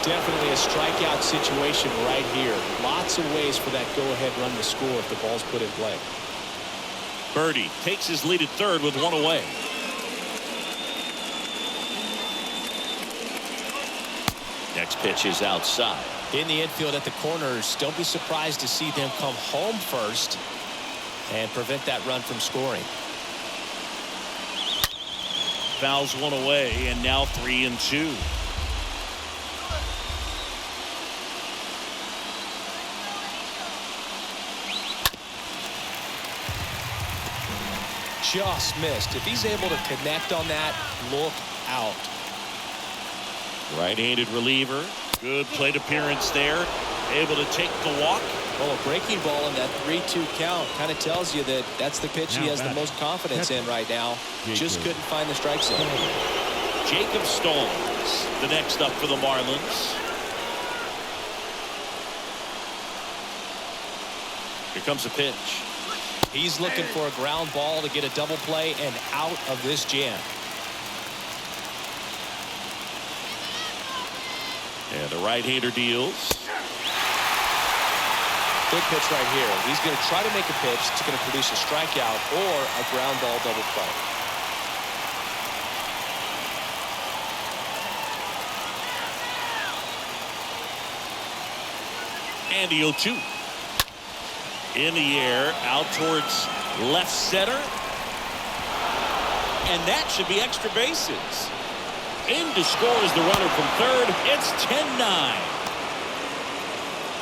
Definitely a strikeout situation right here. Lots of ways for that go-ahead run to score if the ball's put in play. Birdie takes his lead at third with one away. Next pitch is outside. In the infield at the corners, don't be surprised to see them come home first and prevent that run from scoring. Fouls one away, and now 3-2. Just missed. If he's able to connect on that, look out. Right-handed reliever. Good plate appearance there. Able to take the walk. Well, a breaking ball in that 3-2 count kind of tells you that that's the pitch he has the most confidence in right now. Just couldn't find the strike zone. Jacob Stallings, the next up for the Marlins. Here comes a pitch. He's looking for a ground ball to get a double play and out of this jam. And the right-hander deals. Big pitch right here. He's going to try to make a pitch that's going to produce a strikeout or a ground ball double play. And the 0-2. In the air, out towards left center. And that should be extra bases. In to score is the runner from third. It's 10-9.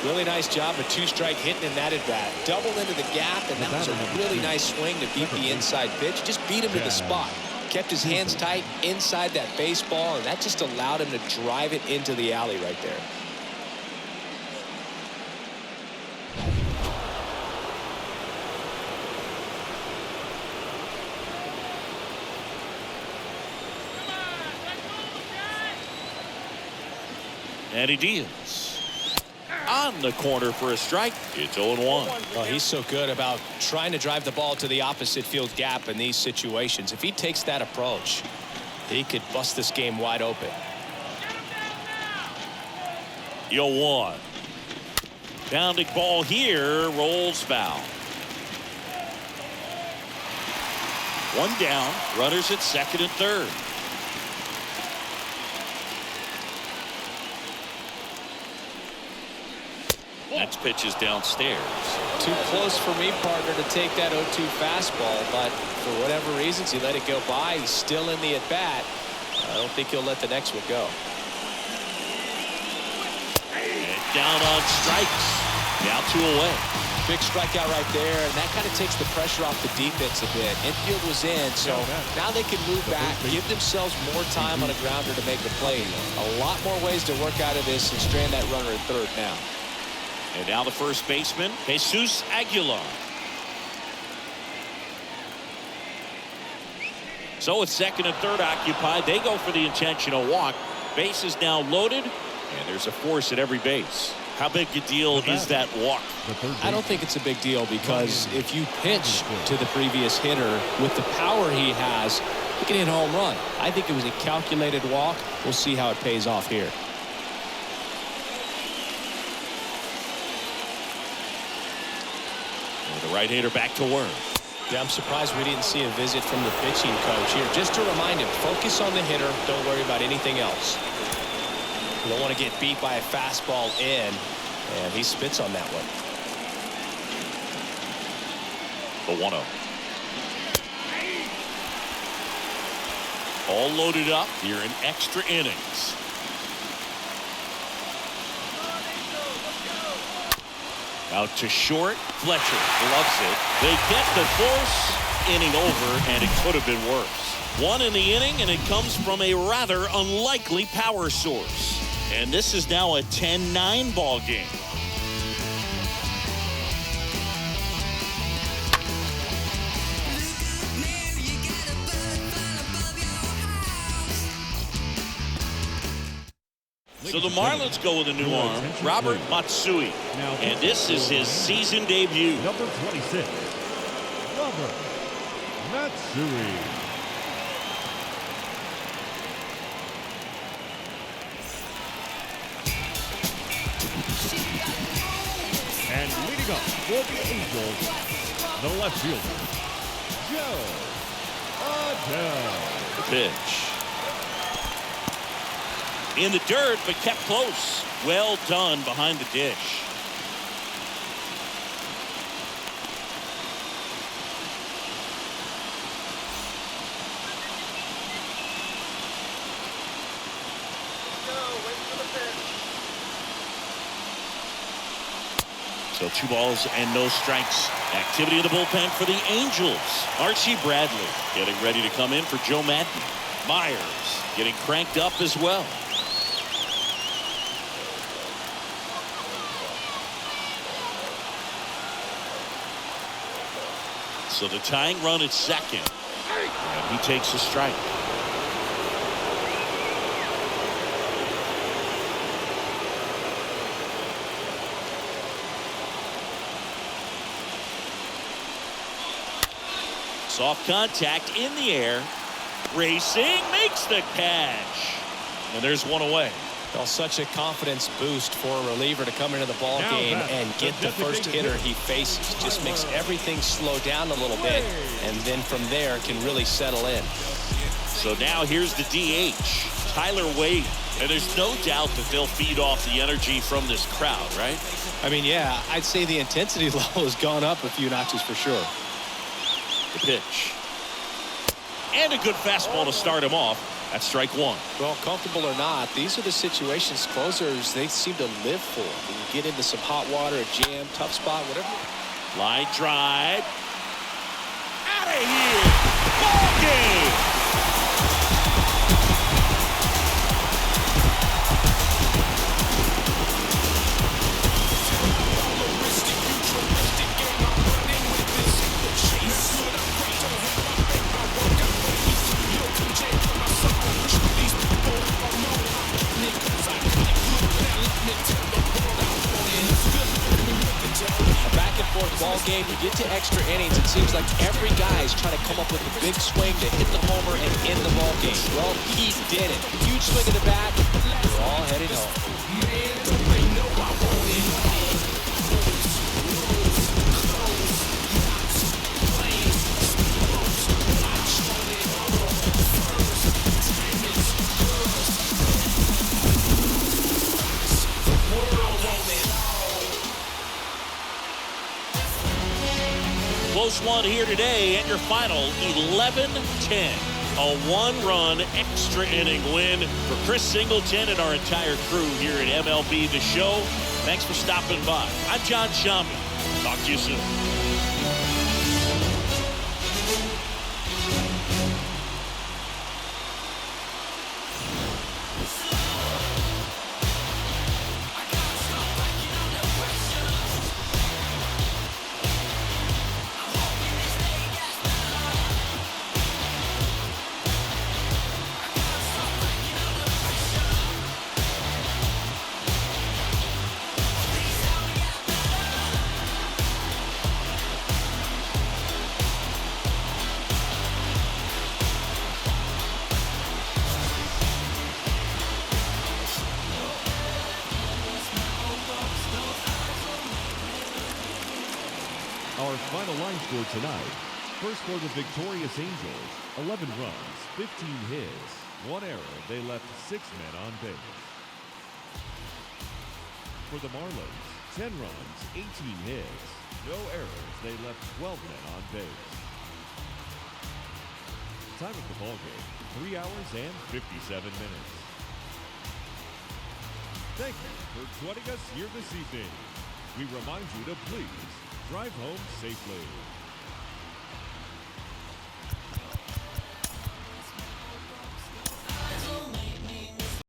Really nice job, a two-strike hitting in that at-bat. Double into the gap, and that was a really nice swing to beat the inside pitch. Just beat him to the spot. Kept his hands tight inside that baseball, and that just allowed him to drive it into the alley right there. And he deals. On the corner for a strike. It's 0-1. Well, he's so good about trying to drive the ball to the opposite field gap in these situations. If he takes that approach, he could bust this game wide open. 0-1. Bounding ball here. Rolls foul. One down. Runners at second and third. Next pitch is downstairs. Too close for me, partner, to take that 0-2 fastball, but for whatever reasons, he let it go by. He's still in the at-bat. I don't think he'll let the next one go. And down on strikes. Now 2 away. Big strikeout right there, and that kind of takes the pressure off the defense a bit. Infield was in, so now they can move back, give themselves more time on a grounder to make the play. A lot more ways to work out of this and strand that runner at third now. And now the first baseman, Jesus Aguilar. So with second and third occupied, they go for the intentional walk. Base is now loaded, and there's a force at every base. How big a deal is that walk? I don't think it's a big deal, because if you pitch to the previous hitter with the power he has, he can hit a home run. I think it was a calculated walk. We'll see how it pays off here. The right-hander back to work. Yeah, I'm surprised we didn't see a visit from the pitching coach here. Just to remind him, focus on the hitter. Don't worry about anything else. You don't want to get beat by a fastball in, and he spits on that one. The 1-0. All loaded up here in extra innings. Out to short. Fletcher loves it. They get the force. Inning over, and it could have been worse. One in the inning, and it comes from a rather unlikely power source. And this is now a 10-9 ball game. So the Marlins go with a new arm, Robert Matsui. And this is his season debut. Number 26, Robert Matsui. And leading up for the Angels, the left fielder, Joe Adele. The pitch. In the dirt, but kept close. Well done behind the dish. So 2 balls and no strikes. Activity in the bullpen for the Angels. Archie Bradley getting ready to come in for Joe Madden. Myers getting cranked up as well. So the tying run at second. And he takes a strike. Soft contact in the air. Racing, makes the catch. And there's one away. Well, such a confidence boost for a reliever to come into the ball game and get the first hitter he faces. Just makes everything slow down a little bit, and then from there can really settle in. So now here's the DH, Tyler Wade. And there's no doubt that they'll feed off the energy from this crowd, right? I mean, yeah, I'd say the intensity level has gone up a few notches for sure. The pitch. And a good fastball to start him off. That's strike 1. Well, comfortable or not, these are the situations closers they seem to live for. When you get into some hot water, a jam, tough spot, whatever. Line drive. Out of here. Ball game. Ball game, you get to extra innings, it seems like every guy is trying to come up with a big swing to hit the homer and end the ball game. Well, he did it. Huge swing of the bat. We're all headed home. Close one here today, and your final 11-10. A 1-run extra inning win for Chris Singleton and our entire crew here at MLB The Show. Thanks for stopping by. I'm John Shambi. Talk to you soon. Our final line score tonight. First for the victorious Angels, 11 runs, 15 hits, 1 error. They left 6 men on base. For the Marlins, 10 runs, 18 hits, no errors. They left 12 men on base. Time of the ball game, 3 hours and 57 minutes. Thank you for joining us here this evening. We remind you to please drive home safely.